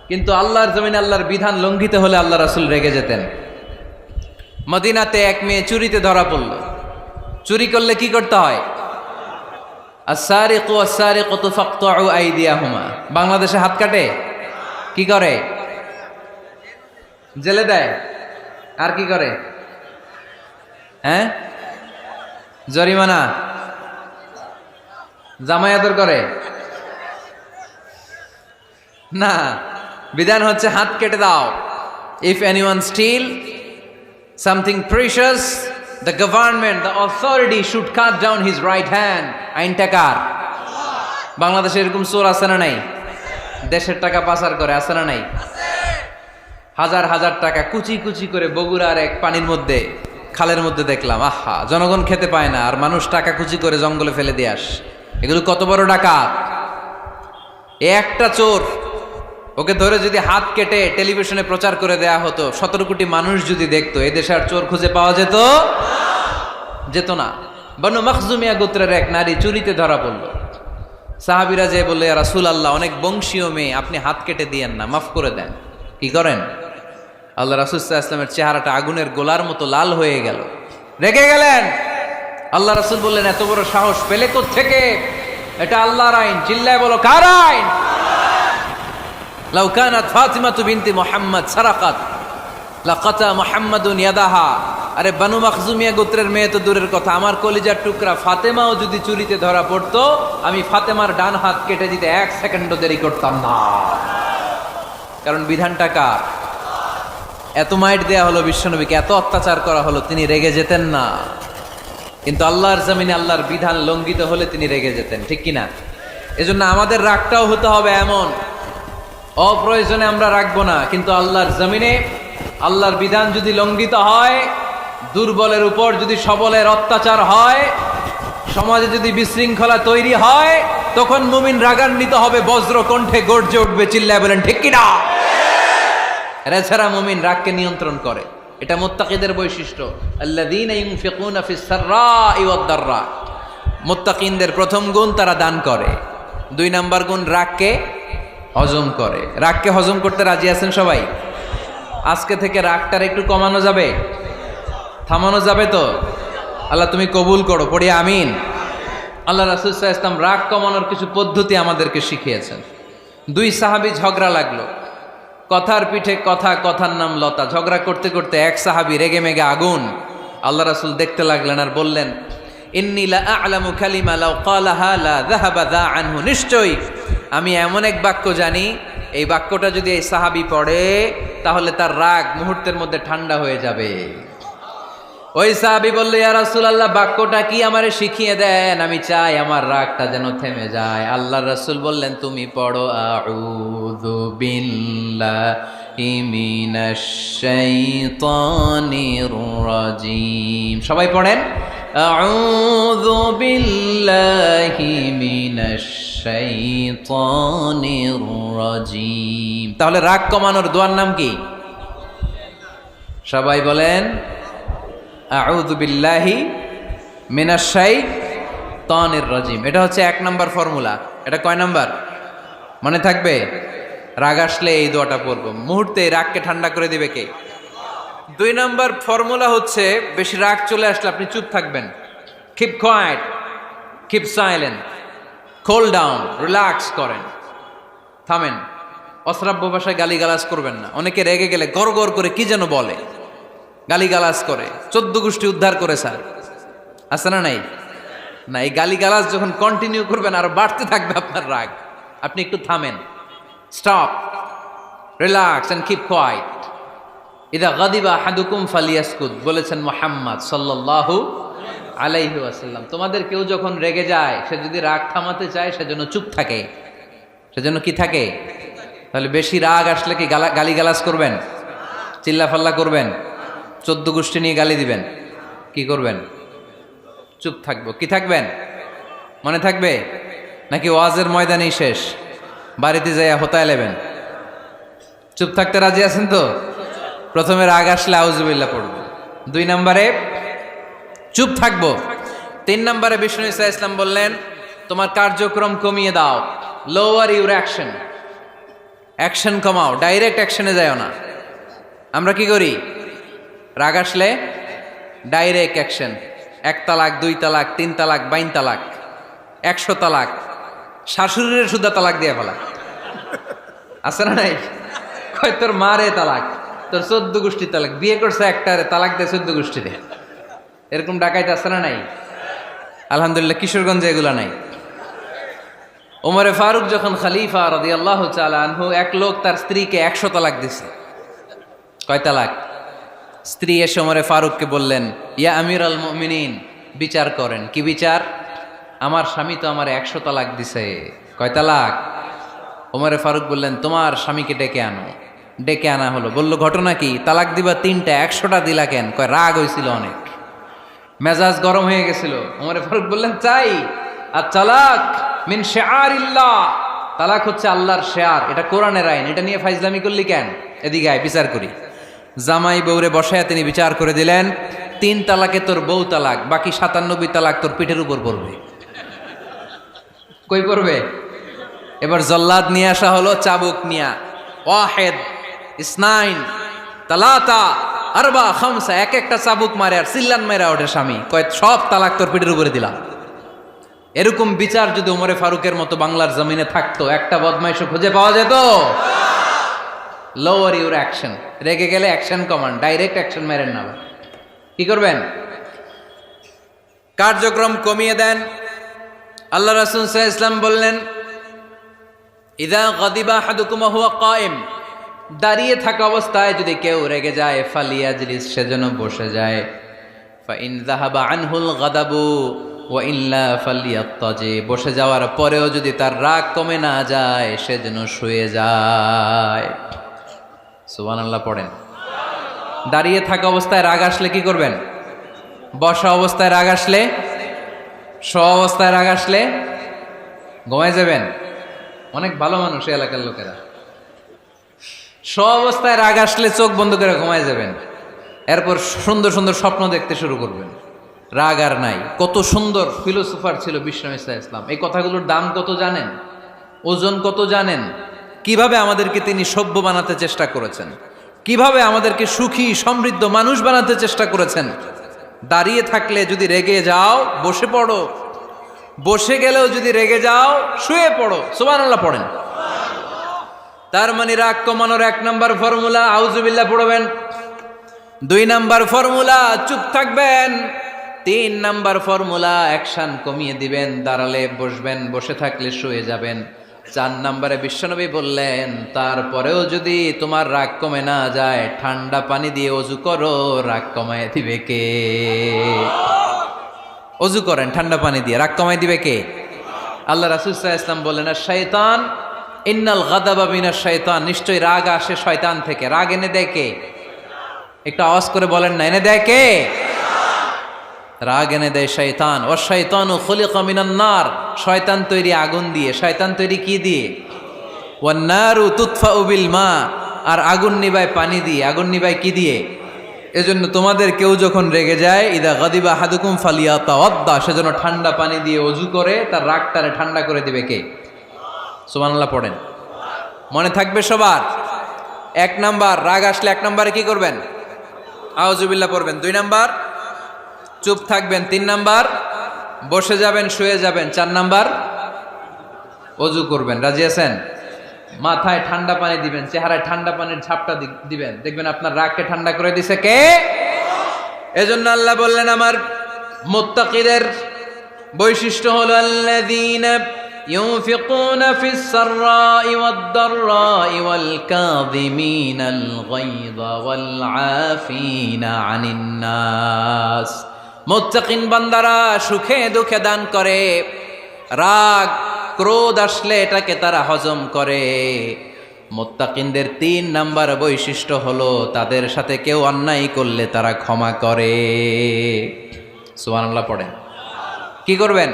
কিন্তু আল্লাহর জমিনে আল্লাহর বিধান লঙ্ঘিত হলে আল্লাহ রাসূল রেগে যেতেন। মদিনাতে এক মেয়ে চুরিতে ধরা পড়ল। চুরি করলে কি করতে হয়? আস-সারিকু ওয়াস-সারিকাতু ফাকতাউ আইদিয়াহুমা। বাংলাদেশে হাত কাটে, কি করে? জেলে দেয়। আর কি করে? হ্যাঁ, জরিমানা, জামাই আদর করে না। বিধান হচ্ছে হাত কেটে দাও। If anyone steal something precious, the government, the authority should cut down his right hand. আইনটা কার? বাংলাদেশে এরকম চোর আছে না নাই? দেশের টাকা পাচার করে, আছে না নাই? হাজার হাজার টাকা কুচি কুচি করে বগুড়ার এক পানির মধ্যে, খালের মধ্যে দেখলাম। আহা, জনগণ খেতে পায় না আর মানুষ টাকা কুচি করে জঙ্গলে ফেলে দিয়ে আস। এগুলো কত বড় ডাকাত! একটা চোর, ওকে ধরে যদি হাত কেটে টেলিভিশনে প্রচার করে দেয়া হতো, 17 কোটি মানুষ যদি দেখতো, এদেশে আর চোর খুঁজে পাওয়া যেত না। বনু মখজুমিয়া গোত্রের এক নারী চুরিতে ধরা পড়ল। সাহাবীরা যে বললে, ইয়া রাসূলুল্লাহ, অনেক বংশীয় মেয়ে, আপনি হাত কেটে দিয়েন না, মাফ করে দেন। কি করেন? আল্লাহ রাসূল সাল্লাল্লাহু আলাইহি ওয়াসাল্লামের চেহারাটা আগুনের গোলার মতো লাল হয়ে গেল। রেগে গেলেন। আল্লাহ রাসূল বললেন, এত বড় সাহস পেলে কোত্থেকে? এটা আল্লাহর আইন। চিল্লায় বলো, কার আইন? লাউ কানাত ফাতিমাতু বিনতি মুহাম্মদ সারাকাত লাকাতা মুহাম্মাদুন ইয়াদাহা। আরে বনু মখজুমিয়া গোত্রের মেয়ে তো দূরের কথা, আমার কলিজার টুকরা ফাতেমাও যদি চুরিতে ধরা পড়তো, আমি ফাতেমার ডান হাত কেটে দিতে 1 সেকেন্ডও দেরি করতাম না। কারণ বিধানটা কার? এত মাইট দেয়া হলো বিশ্বনবীকে, এত অত্যাচার করা হলো, তিনি রেগে যেতেন না। কিন্তু আল্লাহর জমিনে আল্লাহর বিধান লঙ্ঘিত হলে তিনি রেগে যেতেন। ঠিক কিনা? এজন্য আমাদের রাগটাও হতে হবে এমন, অপ্রয়োজনে আমরা রাখবো না। কিন্তু আল্লাহর জমিনে আল্লাহর বিধান যদি লঙ্ঘিত হয়, দুর্বলের উপর যদি সবলের অত্যাচার হয়, সমাজে যদি বিশৃঙ্খলা তৈরি হয়, তখন মুমিন রাগান্বিত হবে, বজ্র কণ্ঠে গর্জে উঠবে। চিল্লায় বলেন ঠিক কিনা? এছাড়া মুমিন রাগকে নিয়ন্ত্রণ করে। এটা মুত্তাকিদের বৈশিষ্ট্য। আল্লাযীনা ইউনফিকুনা ফিস সাররাই ওয়াদ দাররা। মুত্তাকিনদের প্রথম গুণ, তারা দান করে। 2 নাম্বার গুণ, রাগকে হজম করে। রাগকে হজম করতে রাজি আছেন সবাই? আজকে থেকে রাগটার একটু কমানো যাবে, থামানো যাবে তো? আল্লাহ তুমি কবুল করো, পড়ি আমিন। আল্লাহ রাসূল সাল্লাল্লাহু আলাইহি ওয়াসাল্লাম রাগ কমানোর কিছু পদ্ধতি আমাদেরকে শিখিয়েছেন। 2 সাহাবী ঝগড়া লাগলো, কথার পিঠে কথা, কথার নাম লতা। ঝগড়া করতে করতে এক সাহাবী রেগে মেগে আগুন। আল্লাহ রাসূল দেখতে লাগলেন আর বললেন, ইন্নী লা আ'লামু কালিমা লাউ ক্বালাহা লা যাহাবা যা আনহু। নিশ্চয়ই আমি এমন এক বাক্য জানি, এই বাক্যটা যদি এই সাহাবী পড়ে তাহলে তার রাগ মুহূর্তের মধ্যে ঠান্ডা হয়ে যাবে। ওই সাহাবী বলল, ইয়া রাসূলুল্লাহ, বাক্যটা কি আমারে শিখিয়ে দেন, আমি চাই আমার রাগটা যেন থেমে যায়। আল্লাহর রাসূল বললেন, তুমি পড়ো আউযু বিল্লাহি মিনাশ শাইতানির রাজীম। সবাই পড়েন, আউযু বিল্লাহি মিনাশ শাইতানির রাজীম। তাহলে রাগ কমানোর দোয়ার নাম কি? সবাই বলেন, আউযু বিল্লাহি মিনাশ শাইতানির রাজীম। এটা হচ্ছে 1 নম্বর ফর্মুলা। এটা কয় নাম্বার? মনে থাকবে? রাগ আসলে এই দোয়াটা পড়বো, মুহূর্তে রাগকে ঠান্ডা করে দিবে কে? 2 নম্বর ফর্মুলা হচ্ছে, বেশি রাগ চলে আসলে আপনি চুপ থাকবেন। Keep quiet, keep silent, cool down, relax করেন, থামেন। অশ্রাব্য ভাষায় গালিগালাজ করবেন না। অনেকে রেগে গেলে গড় গড় করে কি যেন বলে, গালিগালাজ করে, 14 গোষ্ঠী উদ্ধার করে স্যার, আছে না নাই? না, এই গালিগালাজ যখন কন্টিনিউ করবেন আরো বাড়তে থাকবে আপনার রাগ। আপনি একটু থামেন, stop, relax and keep quiet. ইদা গাদিবা আহাদুকুম ফালিয়াসকুত বলেছেন মুহাম্মদ সাল্লাল্লাহু আলাইহি ওয়াসাল্লাম। তোমাদের কেউ যখন রেগে যায়, সে যদি রাগ থামাতে চায় সেজন্য চুপ থাকে। সেজন্য কি থাকে? তাহলে বেশি রাগ আসলে কি গালিগালাজ করবেন, চিল্লাফাল্লা করবেন, 14 গোষ্ঠী নিয়ে গালি দিবেন? কি করবেন? চুপ থাকবো। কি থাকবেন? মনে থাকবে নাকি ওয়াজের ময়দানেই শেষ, বাড়িতে যাইয়া হোতায় নেবেন? চুপ থাকতে রাজি আছেন তো? প্রথমে রাগ আসলে আউযুবিল্লাহ পড়বো, 2 নম্বরে চুপ থাকবো, 3 নম্বরে বিষ্ণু ঈসা ইসলাম বললেন তোমার কার্যক্রম কমিয়ে দাও, লোয়ার ইউর অ্যাকশন, অ্যাকশন কমাও, ডাইরেক্ট অ্যাকশনে যাও না। আমরা কি করি? রাগ আসলে ডাইরেক্ট অ্যাকশন, 1 তালাক, 2 তালাক, 3 তালাক, 22 তালাক, 100 তালাক, শাশুড়ির সুদ্ধা তালাক দিয়ে ফেলা, আছে না নাই? কয় তোর মারে তালাক, তোর 14 গোষ্ঠী তালাক, বিয়ে করছে একটারে তালাক দেয় 14 গোষ্ঠীতে। এরকম ডাকাইতে আছে না নাই? আলহামদুলিল্লাহ কিশোরগঞ্জে এগুলা নাই। ওমরে ফারুক যখন খলিফা রাদিয়াল্লাহু তাআলা আনহু, এক লোক তার স্ত্রীকে 100 তালাক দিছে। কয় তালাক? স্ত্রী এসে ওমরে ফারুককে বললেন, ইয়া আমিরাল মুমিনিন, বিচার করেন। কি বিচার? আমার স্বামী তো আমার 100 তালাক দিছে। কয় তালাক? ওমরে ফারুক বললেন, তোমার স্বামীকে ডেকে আনো। ডেকে আনা হলো। বলল, ঘটনা কি? তালাক দিবা 3টা, 100টা দিলা কেন? কয় রাগ হয়েছিল অনেক, মেজাজ গরম হয়ে গেছিল। ওমরে ফারুক বললেন, চাই আর তালাক মিন শিআরিল্লাহ, তালাক হচ্ছে আল্লাহর শিআর, এটা কোরআনের আইন, এটা নিয়ে ফাইজলামি করলি কেন? এদিকে আয়, বিচার করি। জামাই বউরে বসায়া তিনি বিচার করে দিলেন, 3 তালাকে তোর বউ তালাক, বাকি 97 তালাক তোর পিঠের উপর পড়বে। কই পড়বে? এবার জল্লাদ নিয়ে আসা হলো, চাবুক নিয়া, ওয়াহেদ, ইসনাইন, তালাতা, আরবা, খামসা, এক একটা চাবুক মারে আর চিল্লান মেরা ওঠে স্বামী। কয় সব তালাক তোর পিঠের উপরে দিলাম। এরকম বিচার যদি ওমরে ফারুকের মতো বাংলার জমিনে থাকতো, একটা বদমাইশও খুঁজে পাওয়া যেত? লোয়ার ইউর অ্যাকশন, রেগে গেলে অ্যাকশন কমান, ডাইরেক্ট অ্যাকশন মেরেন না। কি করবেন? কার্যক্রম কমিয়ে দেন। আল্লাহ রাসূল সাল্লাল্লাহু আলাইহি ওয়াসাল্লাম বললেন, ইযা গাদিবা আহাদুকুম ওয়া হুয়া কায়েম, দাঁড়িয়ে থাকা অবস্থায় যদি কেউ রেগে যায়, ফালিয়াজলিস, সেজন্য বসে যায়। ফা ইন যাহাবা আনহুল গাদাবু ওয়া ইল্লা ফালিয়াত্তাজি, বসে যাওয়ার পরেও যদি তার রাগ কমে না যায়, সেজন্য শুয়ে যায়। সুবহানাল্লাহ পড়েন। দাঁড়িয়ে থাকা অবস্থায় রাগ আসলে কি করবেন? বসা অবস্থায় রাগ আসলে, শোয়া অবস্থায় রাগ আসলে ঘুমায় যাবেন। অনেক ভালো মানুষ এই এলাকার লোকেরা। শোয়া অবস্থায় রাগ আসলে চোখ বন্ধ করে ঘুমায় যাবেন। এরপর সুন্দর সুন্দর স্বপ্ন দেখতে শুরু করবেন। রাগ আর নাই। কত সুন্দর ফিলোসোফার ছিল বিষ্ণু ঈসা ইসলাম। এই কথাগুলোর দাম কত জানেন? ওজন কত জানেন? কিভাবে আমাদেরকে তিনি সভ্য বানাতে চেষ্টা করেছেন, কিভাবে আমাদেরকে সুখী সমৃদ্ধ মানুষ বানাতে চেষ্টা করেছেন। দাঁড়িয়ে থাকলে যদি রেগে যাও, বসে পড়ো। বসে গেলেও যদি রেগে যাও, শুয়ে পড়ো। সুবহানাল্লাহ পড়েন। তার মানে রাগ কমানোর 1 নম্বর ফর্মুলা আউযুবিল্লাহ পড়বেন, 2 নম্বর ফর্মুলা চুপ থাকবেন, 3 নম্বর ফর্মুলা অ্যাকশন কমিয়ে দিবেন, দাঁড়ালে বসবেন, বসে থাকলে শুয়ে যাবেন। 4 নম্বরে বিশ্বনবী বললেন, তারপরেও যদি তোমার রাগ কমে না যায়, ঠান্ডা পানি দিয়ে ওযু করো, রাগ কমায় দিবে কে? ওযু করেন ঠান্ডা পানি দিয়ে, রাগ কমায় দিবে কে? আল্লাহ রাসূল সাল্লাল্লাহু আলাইহি ওয়াসাল্লাম বললেন, শাইতান ইন্নাল গাদাবা মিনাশ শাইতান, নিশ্চয়ই রাগ আসে শয়তান থেকে। রাগ এনে দেয় কে? একটু আওয়াজ করে বলেন না, এনে দেয় কে? রাগ এনে দেয় শয়তান। ও শয়তানু খুলিকা মিনান নার, শয়তান তৈরি আগুন দিয়ে। শয়তান তৈরি কি দিয়ে? ওয়ান নারু তুতফাউ বিল মা, আর আগুন নিবায় পানি দিয়ে। আগুন নিবায় কি দিয়ে? এজন্য তোমাদের কেউ যখন রেগে যায়, ইদা গাদিবা আহাদুকুম ফালিয়াতাওয়াদ্দা, সেজন্য ঠান্ডা পানি দিয়ে ওযু করে তার রাগটারে ঠান্ডা করে দিবে কে? সুবহানাল্লাহ পড়েন। মনে থাকবে সবার? 1 নাম্বার, রাগ আসলে 1 নাম্বারে কি করবেন? আউযুবিল্লাহ পড়বেন। 2 নাম্বার, চুপ থাকবেন। 3 নাম্বার, বসে যাবেন, শুয়ে যাবেন। 4 নাম্বার, ওযু করবেন। রাজি আছেন? মাথায় ঠান্ডা পানি দিবেন, চেহারায় ঠান্ডা পানির ঝাপটা দিবেন, দেখবেন আপনার রাগকে ঠান্ডা করে দিছে কে? এজন্য আল্লাহ বললেন আমার মুত্তাকিদের বৈশিষ্ট্য হলো আল্লাযীনা ইউনফিকুনা ফিস সাররাই ওয়াদ দাররাই ওয়াল কাযিমিনাল গায়যা ওয়াল আফিনা আনিন নাস। মুত্তাকিন বান্দারা সুখে দুঃখে দান করে, রাগ ক্রোধ আসলে এটাকে তারা হজম করে। মুত্তাকিনদের 3 নাম্বার বৈশিষ্ট্য হলো তাদের সাথে কেউ অন্যায় করলে তারা ক্ষমা করে। সুবহানাল্লাহ পড়েন। কি করবেন?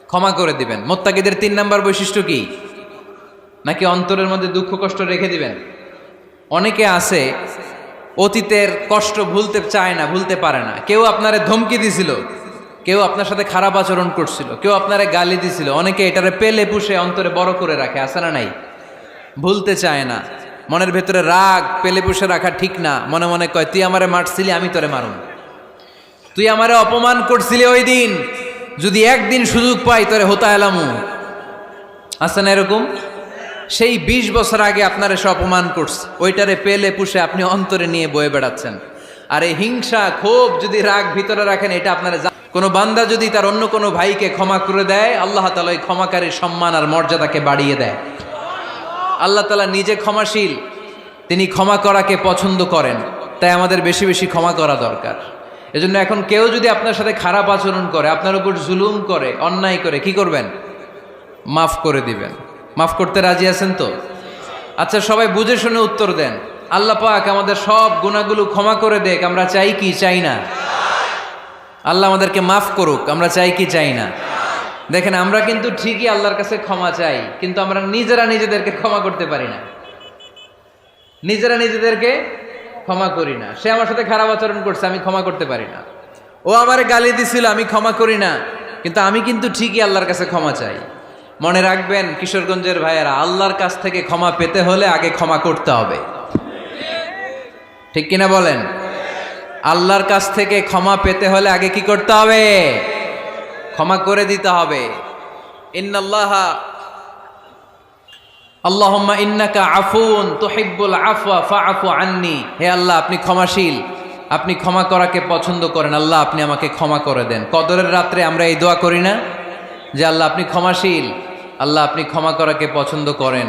ক্ষমা করে দিবেন। মুত্তাকিদের 3 নাম্বার বৈশিষ্ট্য কি? নাকি অন্তরের মধ্যে দুঃখ কষ্ট রেখে দিবেন? অনেকে আছে অতীতের কষ্ট ভুলতে চায় না, ভুলতে পারে না। কেউ আপনারে ধমকি দিছিল, কেউ আপনার সাথে খারাপ আচরণ করছিল, কেউ আপনারে গালি দিছিল, অনেকে এটারে পেলে পুষে অন্তরে বড় করে রাখে, আছে না নাই? ভুলতে চায় না। মনের ভেতরে রাগ পেলে পুষে রাখা ঠিক না। মনে মনে কয় তুই আমারে মারছিলি, আমি তোরে মারুম। তুই আমারে অপমান করছিলি ওই দিন, যদি একদিন সুযোগ পাই তোরে হতা এলামু। আছে না এরকম? সেই 20 বছর আগে আপনারে সে অপমান করছে, ওইটারে পেলে পুষে আপনি অন্তরে নিয়ে বয়ে বেড়াচ্ছেন। আর এই হিংসা ক্ষোভ যদি রাগ ভিতরে রাখেন, এটা আপনারা কোনো বান্দা যদি তার অন্য কোনো ভাইকে ক্ষমা করে দেয়, আল্লাহ তাআলা ওই ক্ষমাকারীর সম্মান আর মর্যাদাকে বাড়িয়ে দেয়। আল্লাহ তাআলা নিজে ক্ষমাশীল, তিনি ক্ষমা করাকে পছন্দ করেন। তাই আমাদের বেশি বেশি ক্ষমা করা দরকার। এজন্য এখন কেউ যদি আপনার সাথে খারাপ আচরণ করে, আপনার উপর জুলুম করে, অন্যায় করে, কি করবেন? মাফ করে দিবেন। মাফ করতে রাজি আছেন তো? আচ্ছা, সবাই বুঝে শুনে উত্তর দেন। আল্লাহ পাক আমাদের সব গুনাহগুলো ক্ষমা করে দেখ, আমরা চাই কি চাই না? আল্লাহ আমাদেরকে মাফ করুক, আমরা চাই কি চাই না? দেখেন, আমরা কিন্তু ঠিকই আল্লাহর কাছে ক্ষমা চাই, কিন্তু আমরা নিজেরা নিজেদেরকে ক্ষমা করতে পারি না। নিজেরা নিজেদেরকে ক্ষমা করি না। সে আমার সাথে খারাপ আচরণ করছে, আমি ক্ষমা করতে পারি না। ও আমারে গালি দিছিল, আমি ক্ষমা করি না, কিন্তু আমি কিন্তু ঠিকই আল্লাহর কাছে ক্ষমা চাই। মনে রাখবেন কিশোরগঞ্জের ভাইয়েরা, আল্লাহর কাছ থেকে ক্ষমা পেতে হলে আগে ক্ষমা করতে হবে। ঠিক কিনা বলেন? আল্লাহর কাছ থেকে ক্ষমা পেতে হলে আগে কি করতে হবে? ক্ষমা করে দিতে হবে। ইন্নাল্লাহা আল্লাহুম্মা ইন্নাকা আফুন তুহিব্বুল আফওয়া ফাআফু আন্নি। হে আল্লাহ, আপনি ক্ষমাশীল, আপনি ক্ষমা করাকে পছন্দ করেন। আল্লাহ, আপনি আমাকে ক্ষমা করে দেন। কদরের রাত্রে আমরা এই দোয়া করি না যে আল্লাহ আপনি ক্ষমাশীল, আল্লাহ আপনি ক্ষমা করাকে পছন্দ করেন,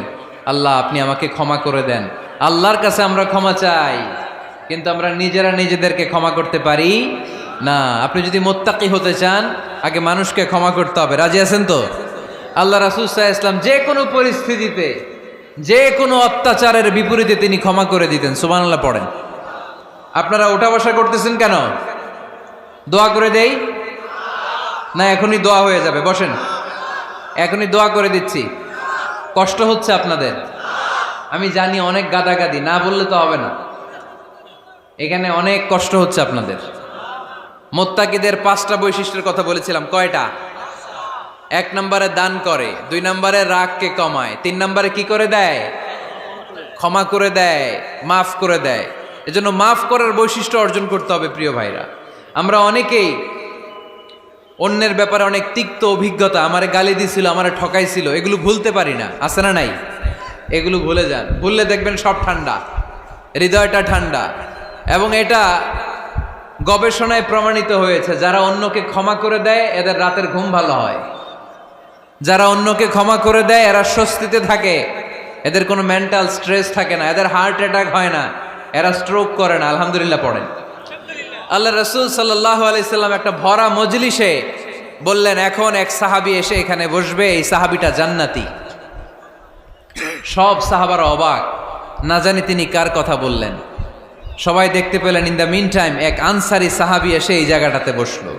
আল্লাহ আপনি আমাকে ক্ষমা করে দেন। আল্লাহর কাছে আমরা ক্ষমা চাই, কিন্তু আমরা নিজেরা নিজেদেরকে ক্ষমা করতে পারি না। আপনি যদি মুত্তাকি হতে চান, আগে মানুষকে ক্ষমা করতে হবে। রাজি আছেন তো? আল্লাহ রাসূল সাল্লাল্লাহু আলাইহি ওয়াসাল্লাম যে কোনো পরিস্থিতিতে, যে কোনো অত্যাচারের বিপরীতে তিনি ক্ষমা করে দিতেন। সুবহানাল্লাহ পড়েন। আপনারা ওঠা বসা করতেছেন কেন? দোয়া করে দেই না? এখনই দোয়া হয়ে যাবে, বসেন। এখনই দোয়া করে দিচ্ছি। কষ্ট হচ্ছে আপনাদের? আমি জানি অনেক গাদাগাদি, না বললে তো হবে না। এখানে অনেক কষ্ট হচ্ছে আপনাদের। মুত্তাকিদের 5টা বৈশিষ্ট্যের কথা বলেছিলাম, কয়টা? 1 নম্বরে দান করে, 2 নম্বরে রাগকে কমায়, 3 নম্বরে কি করে দেয়? ক্ষমা করে দেয়, মাফ করে দেয়। এজন্য মাফ করার বৈশিষ্ট্য অর্জন করতে হবে প্রিয় ভাইরা। আমরা অনেকেই অন্যের ব্যাপারে অনেক তিক্ত অভিজ্ঞতা, আমারে গালি দিছিল, আমারে ঠকাইছিল, এগুলো ভুলতে পারি না। আছে না নাই? এগুলো ভুলে যান। ভুললে দেখবেন সব ঠান্ডা, হৃদয়টা ঠান্ডা। এবং এটা গবেষণায় প্রমাণিত হয়েছে, যারা অন্যকে ক্ষমা করে দেয় এদের রাতের ঘুম ভালো হয়। যারা অন্যকে ক্ষমা করে দেয় এরা স্বস্তিতে থাকে, এদের কোনো মেন্টাল স্ট্রেস থাকে না, এদের হার্ট অ্যাটাক হয় না, এরা স্ট্রোক করে না। আলহামদুলিল্লাহ পড়েন। আল্লাহ রাসূল সাল্লাল্লাহু আলাইহি সাল্লাম একটা ভরা মজলিসে বললেন, এখন এক সাহাবী এসে এখানে বসবে, এই সাহাবীটা জান্নাতি। সব সাহাবারা অবাক, না জানি তিনি কার কথা বললেন। সবাই দেখতে পেলেন ইন দ্য মিন টাইম এক আনসারি সাহাবী এসে এই জায়গাটাতে বসলো।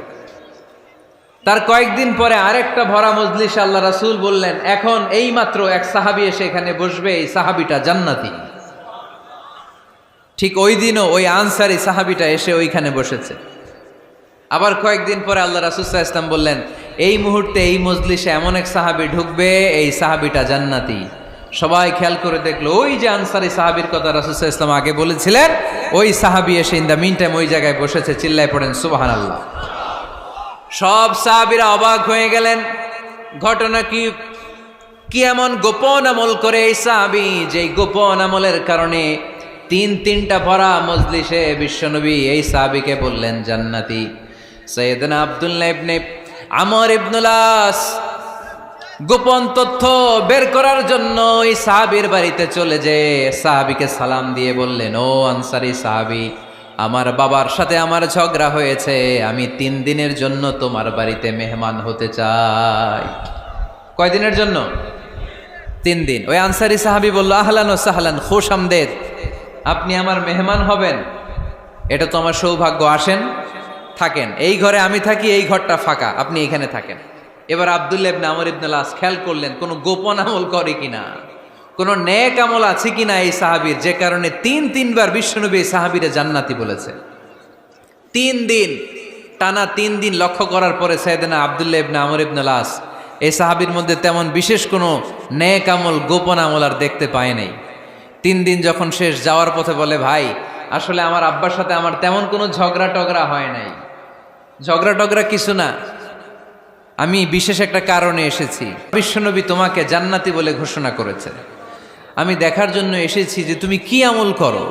তার কয়েকদিন পরে আরেকটা ভরা মজলিসে আল্লাহ রাসূল বললেন, এখন এই মাত্র এক সাহাবী এসে এখানে বসবে, এই সাহাবীটা জান্নাতি। ঠিক ওই দিনও ওই আনসারি সাহাবীটা এসে ওইখানে বসেছে। আবার কয়েকদিন পরে আল্লাহ রাসূল সাল্লাল্লাহু আলাইহি ওয়াসাল্লাম বললেন, এই মুহূর্তে এই মজলিসে এমন এক সাহাবী ঢুকবে, এই সাহাবীটা জান্নাতি। সবাই খেয়াল করে দেখলো ওই যে আনসারী সাহাবীর কথা রাসূল সাল্লাল্লাহু আলাইহি ওয়াসাল্লাম আগে বলেছিলেন, ওই সাহাবী এসে ইন দ্য মিন টাইম ওই জায়গায় বসেছে। চিল্লায় পড়েন সুবহানাল্লাহ। সব সাহাবীরা অবাক হয়ে গেলেন। ঘটনা কি এমন গোপন আমল করে এই সাহাবী, যে গোপন আমলের কারণে তিনটা ভরা মজলিসে বিশ্বনবী এই সাহাবীকে বললেন জান্নাতি। সাইয়েদনা আব্দুল্লাহ ইবনে আমর ইবনুল আস গোপন তথ্য বের করার জন্য ওই সাহাবীর বাড়িতে চলে যেয়ে সাহাবীকে সালাম দিয়ে বললেন, ও আনসারী সাহাবী, আমার বাবার সাথে আমার ঝগড়া হয়েছে, আমি 3 দিনের জন্য তোমার বাড়িতে মেহমান হতে চাই। কয়দিনের জন্য? 3 দিন। ওই আনসারী সাহাবী বলল, আহলান ও সাহলান, খুশ আমদেদ, আপনি আমার মেহমান হবেন, এটা তো আমার সৌভাগ্য, আসেন থাকেন, এই ঘরে আমি থাকি, এই ঘরটা ফাঁকা, আপনি এখানে থাকেন। এবার আব্দুল্লাহ ইবনে আমর ইবনুল আস খেয়াল করলেন কোনো গোপন আমল করে কিনা, কোনো নেক আমল আছে কিনা এই সাহাবীর, যে কারণে 3বার বিশ্বনবী এই সাহাবীরে জান্নাতি বলেছে। 3 দিন টানা 3 দিন লক্ষ্য করার পরে সাইয়েদনা আব্দুল্লাহ ইবনে আমর ইবনুল আস এই সাহাবীর মধ্যে তেমন বিশেষ কোনো নেক আমল, গোপন আমল আর দেখতে পায় নাই। 3 দিন যখন শেষ, যাওয়ার পথে বলে, ভাই আসলে আমার আব্বার সাথে আমার তেমন কোনো ঝগড়া টগড়া হয় নাই, ঝগড়া টগড়া কিছু না, আমি বিশেষ একটা কারণে এসেছি। বিশ্বনবী তোমাকে জান্নাতি বলে ঘোষণা করেছে, আমি দেখার জন্য এসেছি যে তুমি কি আমল করো,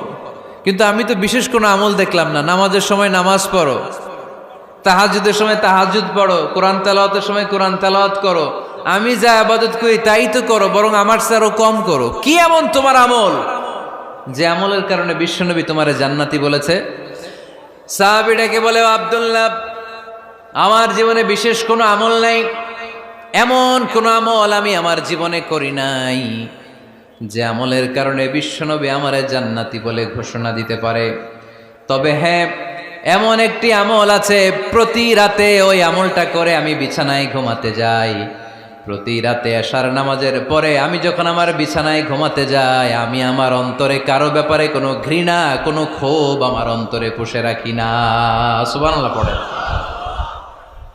কিন্তু আমি তো বিশেষ কোনো আমল দেখলাম না। নামাজের সময় নামাজ পড়ো, তাহাজ্জুদের সময় তাহাজ্জুদ পড়ো, কোরআন তেলাওয়াতের সময় কোরআন তেলাওয়াত করো, আমি যা ইবাদত করি তাই তো করো, বরং আমার চেয়ে আরো কম করো। কি এমন তোমার আমল যে আমলের কারণে বিশ্বনবী তোমারে জান্নাতি বলেছে? সাহাবীটাকে বলে, আব্দুল্লাহ, আমার জীবনে বিশেষ কোনো আমল নাই, এমন কোনো আমল আমি আমার জীবনে করি নাই যে আমলের কারণে বিশ্বনবী আমারে জান্নাতি বলে ঘোষণা দিতে পারে। তবে হ্যাঁ, এমন একটি আমল আছে, প্রতি রাতে ওই আমলটা করে আমি বিছানায় ঘুমাতে যাই। প্রতি রাতে এশার নামাজের পরে আমি যখন আমার বিছানায় ঘুমাতে যাই, আমি আমার অন্তরে কারো ব্যাপারে কোনো ঘৃণা, কোনো ক্ষোভ আমার অন্তরে পুষে রাখি না। সুবহানাল্লাহ পড়ে।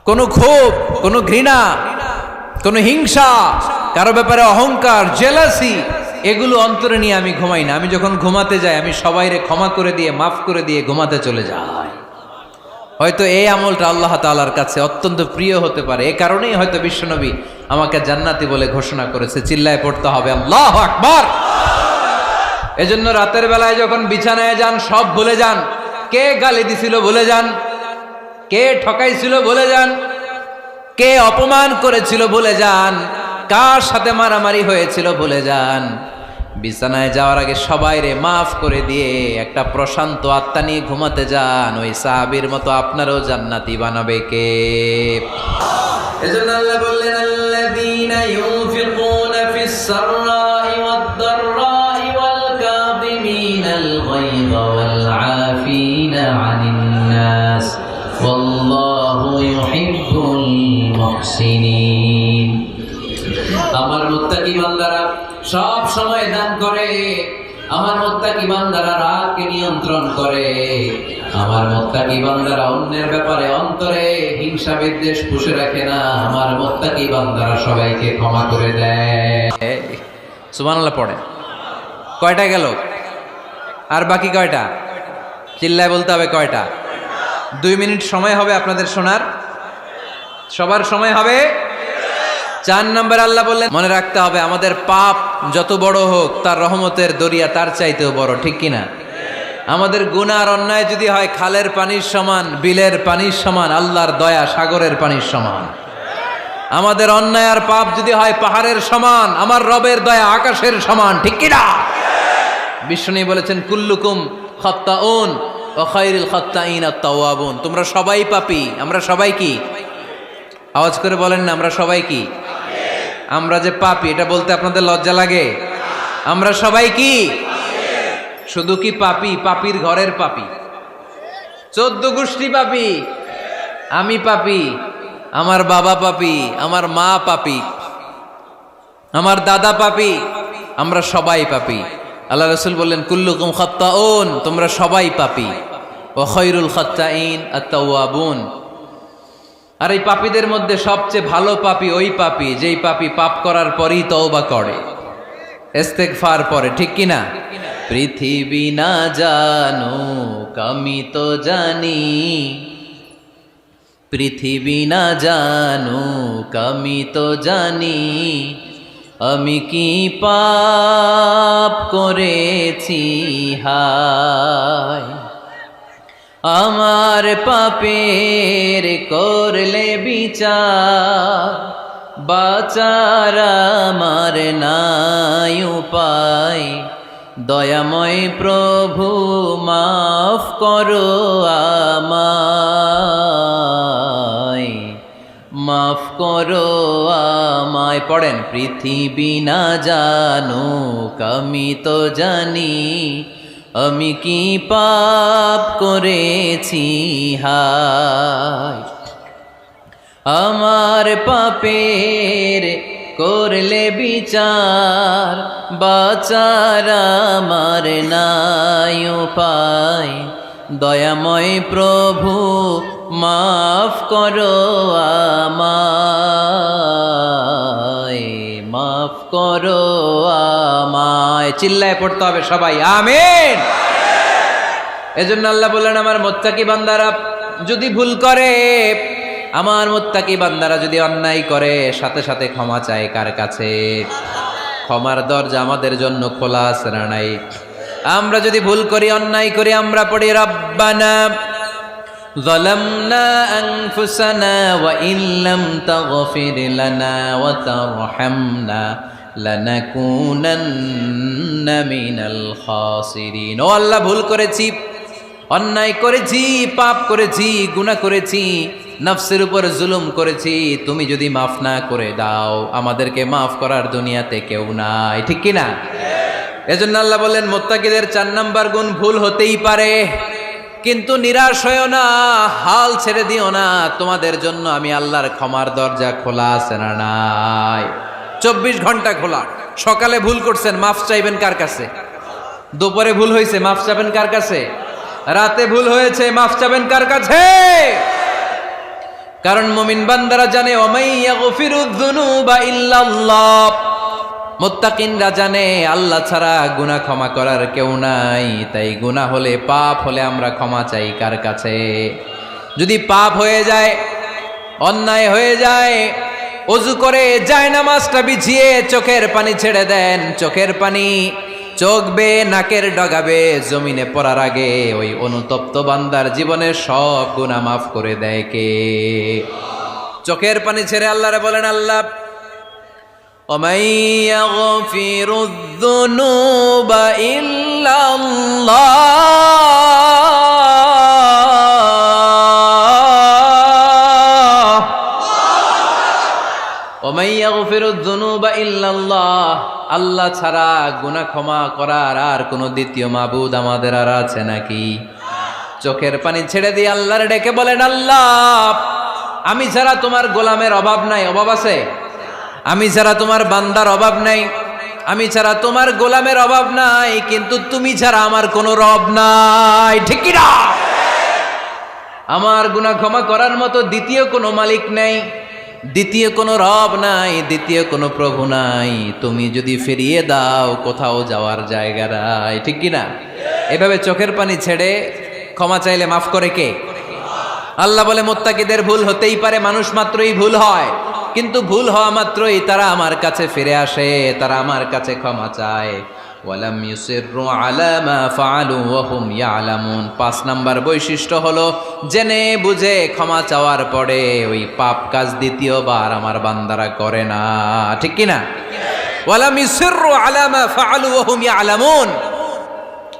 কোনো ক্ষোভ, কোনো ঘৃণা, কোনো হিংসা, কারো ব্যাপারে অহংকার, জেলাসি, এগুলো অন্তরে নিয়ে আমি ঘুমাই না। আমি যখন ঘুমাতে যাই, আমি সবাইরে ক্ষমা করে দিয়ে, মাফ করে দিয়ে ঘুমাতে চলে যাই। হয়তো এই আমলটা আল্লাহ তাআলার কাছে অত্যন্ত প্রিয় হতে পারে, এ কারণেই হয়তো বিশ্বনবী আমাকে জান্নাতি বলে ঘোষণা করেছে। চিল্লায় পড়তে হবে আল্লাহু আকবার। এজন্য রাতের বেলায় যখন বিছানায় যান, সব ভুলে যান। কে গালি দিছিল ভুলে যান, কে ঠকাইছিল ভুলে যান, কে অপমান করেছিল ভুলে যান, কার সাথে মারামারি হয়েছিল ভুলে যান। বিছানায় যাওয়ার আগে সবাইরে মাফ করে দিয়ে একটা প্রশান্ত আত্মা নিয়ে ঘুমাতে যান। ওই সাহাবীর মতো আপনারও জান্নাতি বানাবে কে? এজন্য আল্লাহ বললেন, আল্লাযীনা ইউনফিকুনা ফিস সাররাই ওয়াদ দাররাই ওয়াল কাযিমিনাল গায়যা ওয়াল আফিনা আনিন নাস ওয়াল্লাহু ইউহিব্বুল মুহসিনিন। আমার মুত্তাকি বান্দারা সব সময় দান করে, আমার মুত্তাকি বান্দারা রাগকে নিয়ন্ত্রণ করে, আমার মুত্তাকি বান্দারা অন্যের ব্যাপারে অন্তরে হিংসা বিদ্বেষ পুষে রাখে না, আমার মুত্তাকি বান্দারা সবাইকে ক্ষমা করে দেয়। সুবহানাল্লাহ পড়ে। কয়টা গেল? আর বাকি কয়টা? চিল্লায় বলতে হবে কয়টা? 2 মিনিট সময় হবে আপনাদের শোনার। সবার সময় হবে। 4 নম্বর আল্লাহ বললেন, মনে রাখতে হবে আমাদের পাপ যত বড় হোক, তার রহমতের দরিয়া তার চাইতেও বড়, ঠিক কিনা? আমাদের গুনাহ আর অন্যায় যদি হয় খালের পানির সমান, বিলের পানির সমান, আল্লাহর দয়া সাগরের পানির সমান। আমাদের অন্যায় আর পাপ যদি হয় পাহাড়ের সমান, আমার রবের দয়া আকাশের সমান, ঠিক কিনা? বিষ্ণু বলেছেন, কুল্লুকুম খাত্তাউন ওয়া খায়রুল খাত্তাইন আত-তাওয়াবুন। তোমরা সবাই পাপী। আমরা সবাই কি? আওয়াজ করে বলেন না, আমরা সবাই কি? আমরা যে পাপী, এটা বলতে আপনাদের লজ্জা লাগে? আমরা সবাই কি? শুধু কি পাপী? পাপীর ঘরের পাপী, 14 গোষ্ঠী পাপী। আমি পাপী, আমার বাবা পাপী, আমার মা পাপী, আমার দাদা পাপী, আমরা সবাই পাপী। আল্লাহ রাসূল বললেন, কুল্লুকুম খাত্তাউন, তোমরা সবাই পাপী, ওয়া খায়রুল খাত্তাইন আত-তাওয়াবুন। আর এই পাপীদের মধ্যে সবচেয়ে ভালো পাপী ওই পাপী যেই পাপী পাপ করার পরই তওবা করে। ইস্তেগফার পরে, ঠিক কিনা? পৃথিবী না জানুক আমি তো জানি, পৃথিবী না জানুক আমি তো জানি, আমি কি পাপ করেছি হায়। আমার পাপের করলে বিচার, বাঁচার আমার নাই উপায়। দয়াময় প্রভু মাফ করো আমায়, মাফ করো আমায়। পড়েন, পৃথিবী না জানুক আমি তো জানি, আমি কি পাপ করেছি হায়। আমার পাপের করলে বিচার, বাঁচার আমার নাই উপায়। দয়াময় প্রভু মাফ করো আমায়, মাফ করো আমায়। চিল্লায় পড়তে হবে সবাই, আমিন। এজন্য আল্লাহ বললেন, আমার মুত্তাকি বান্দারা যদি ভুল করে, আমার মুত্তাকি বান্দারা যদি অন্যায় করে, সাথে সাথে ক্ষমা চায় কার কাছে? ক্ষমার দরজা আমাদের জন্য খোলা আছে না নাই? আমরা যদি ভুল করি, অন্যায় করি, আমরা পড়ি রব্বানা যালামনা আনফুসানা ওয়া ইল্লাম তাগফির লানা ওয়া তারহামনা লানাকুনান্না মিনাল খাসিরিন। ও আল্লাহ, ভুল করেছি, অন্যায় করেছি, পাপ করেছি, গুনাহ করেছি, নফসের উপর জুলুম করেছি। তুমি যদি মাফ না করে দাও, আমাদেরকে মাফ করার দুনিয়াতে কেউ নাই, ঠিক কিনা? এজন্য আল্লাহ বললেন, মুত্তাকিদের 4 নাম্বার গুণ, ভুল হতেই পারে কিন্তু নিরাশ হয়েও না, হাল ছেড়ে দিও না। তোমাদের জন্য আমি আল্লাহর ক্ষমার দরজা খোলা আছে না নাই? 24 ঘন্টা খোলা। সকালে ভুল করছেন, মাফ চাইবেন কার কাছে? দুপুরে ভুল হয়েছে, মাফ চাইবেন কার কাছে? রাতে ভুল হয়েছে, মাফ চাইবেন কার কাছে? কারণ মুমিন বান্দারা জানে, ওয়ামাইয়া গফিরুয যুনুবা ইল্লাল্লাহ। মুত্তাকিনরা জানে আল্লাহ ছাড়া গুনাহ ক্ষমা করার কেউ নাই। তাই গুনাহ হলে, পাপ হলে আমরা ক্ষমা চাই কার কাছে? যদি পাপ হয়ে যায়, অন্যায় হয়ে যায়, ওযু করে জায়নামাজটা বিছিয়ে চোখের পানি ছেড়ে দেন। চোখের পানি চোখ বেয়ে নাকের ডগাবে জমিনে পড়ার আগে ওই অনুতপ্ত বান্দার জীবনের সব গুনাহ মাফ করে দেয় কে? চোখের পানি ছেড়ে আল্লাহরে বলেন, আল্লাহ وَمَن يَغْفِرُ الذُّنُوبَ إِلَّا اللَّهُ وَمَن يَغْفِرُ الذُّنُوبَ إِلَّا اللَّهُ। আল্লাহ ছাড়া গুনাহ ক্ষমা করার আর কোনো দ্বিতীয় মাবুদ আমাদের আর আছে নাকি? চোখের পানি ছেড়ে দিয়ে আল্লাহর ডেকে বলেন, আল্লাহ আমি ছাড়া তোমার গোলামের অভাব নাই। অভাব আছে? আমি ছাড়া তোমার বান্দার অভাব নাই, আমি ছাড়া তোমার গোলামের অভাব নাই, কিন্তু তুমি ছাড়া আমার কোনো রব নাই, ঠিক কি না? আমার গুনাহ ক্ষমা করার মতো দ্বিতীয় কোনো মালিক নাই, দ্বিতীয় কোনো রব নাই, দ্বিতীয় কোনো প্রভু নাই। তুমি যদি ফিরিয়ে দাও, কোথাও যাওয়ার জায়গা নাই, ঠিক কি না? এভাবে চোখের পানি ছেড়ে ক্ষমা চাইলে মাফ করে কে? আল্লাহ বলে, মুত্তাকিদের ভুল হতেই পারে, মানুষ মাত্রই ভুল হয়, কিন্তু ভুল হওয়া মাত্রই তারা আমার কাছে ফিরে আসে, তারা আমার কাছে ক্ষমা চায়। ওয়ালাম ইউসিররু আলা মা ফাআলু ওয়া হুম ইয়ালামুন। 5 নাম্বার বৈশিষ্ট্য হলো, জেনে বুঝে ক্ষমা চাওয়ার পরে ওই পাপ কাজ দ্বিতীয়বার আমার বান্দারা করে না, ঠিক কি না? ওয়ালাম ইউসিররু আলা মা ফাআলু ওয়া হুম ইয়ালামুন।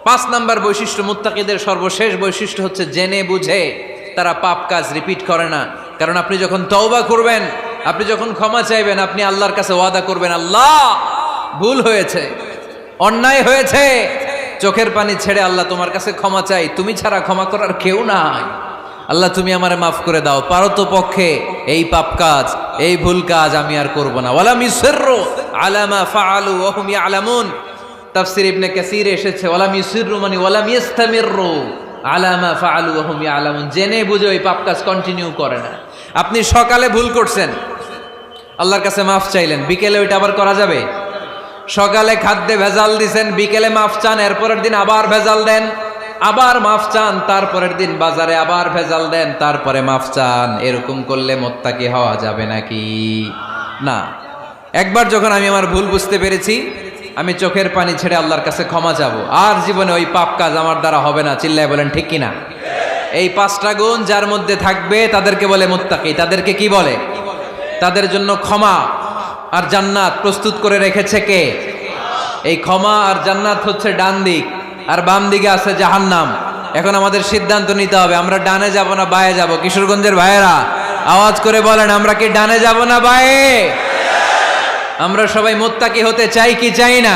5 নাম্বার বৈশিষ্ট্য, মুত্তাকিদের সর্বশেষ বৈশিষ্ট্য হচ্ছে জেনে বুঝে তারা পাপ কাজ রিপিট করে না। কারণ আপনি যখন তওবা করবেন, আপনি যখন ক্ষমা চাইবেন, আপনি আল্লাহর কাছে ওয়াদা করবেন, আল্লাহ ভুল হয়েছে, অন্যায় হয়েছে, চোখের পানি ছেড়ে আল্লাহ তোমার কাছে ক্ষমা চাই, তুমি ছাড়া ক্ষমা করার কেউ নাই। আল্লাহ তুমি আমারে মাফ করে দাও, পারো তো পক্ষে এই পাপ কাজ, এই ভুল কাজ আমি আর করব না। ওয়ালাম ইউসিররু আলা মা ফাআলু ওয়া হুম ইয়ালামুন। তাফসীর ইবনে কাসীর এসেছে, ওয়ালাম ইউসিররু মানে ওয়ালাম ইস্তামিররু আলা মা ফাআলু ওয়া হুম ইয়ালামুন। জেনে বুঝে ওই পাপ কাজ কন্টিনিউ করে না। আপনি সকালে ভুল করছেন, আল্লাহর কাছে মাফ চাইলেন, বিকেলে ওইটা আবার করা যাবে? সকালে খাদ্যে ভেজাল দিছেন, বিকেলে মাফ চান, এরপরের দিন আবার ভেজাল দেন, আবার মাফ চান, তারপরের দিন বাজারে আবার ভেজাল দেন, তারপরে মাফ চান। এরকম করলে মুত্তাকি হওয়া যাবে নাকি? না। একবার যখন আমি আমার ভুল বুঝতে পেরেছি, আমি চোখের পানি ছেড়ে আল্লাহর কাছে ক্ষমা চাবো। আর জীবনে ওই পাপ কাজ আমার দ্বারা হবে না। চিল্লায় বলেন ঠিক কিনা? এই 5টা গুণ যার মধ্যে থাকবে তাদেরকে বলে মুত্তাকি। তাদেরকে কি বলে? তাদের জন্য ক্ষমা আর জান্নাত প্রস্তুত করে রেখেছে কে? এই ক্ষমা আর জান্নাত হচ্ছে ডান দিক, আর বাম দিকে আছে জাহান্নাম। এখন আমাদের সিদ্ধান্ত নিতে হবে, আমরা ডানে যাব না বায়ে যাব। কিশোরগঞ্জের ভাইয়েরা আওয়াজ করে বলেন, আমরা কি ডানে যাব না বায়ে? আমরা সবাই মুত্তাকি হতে চাই কি চাই না?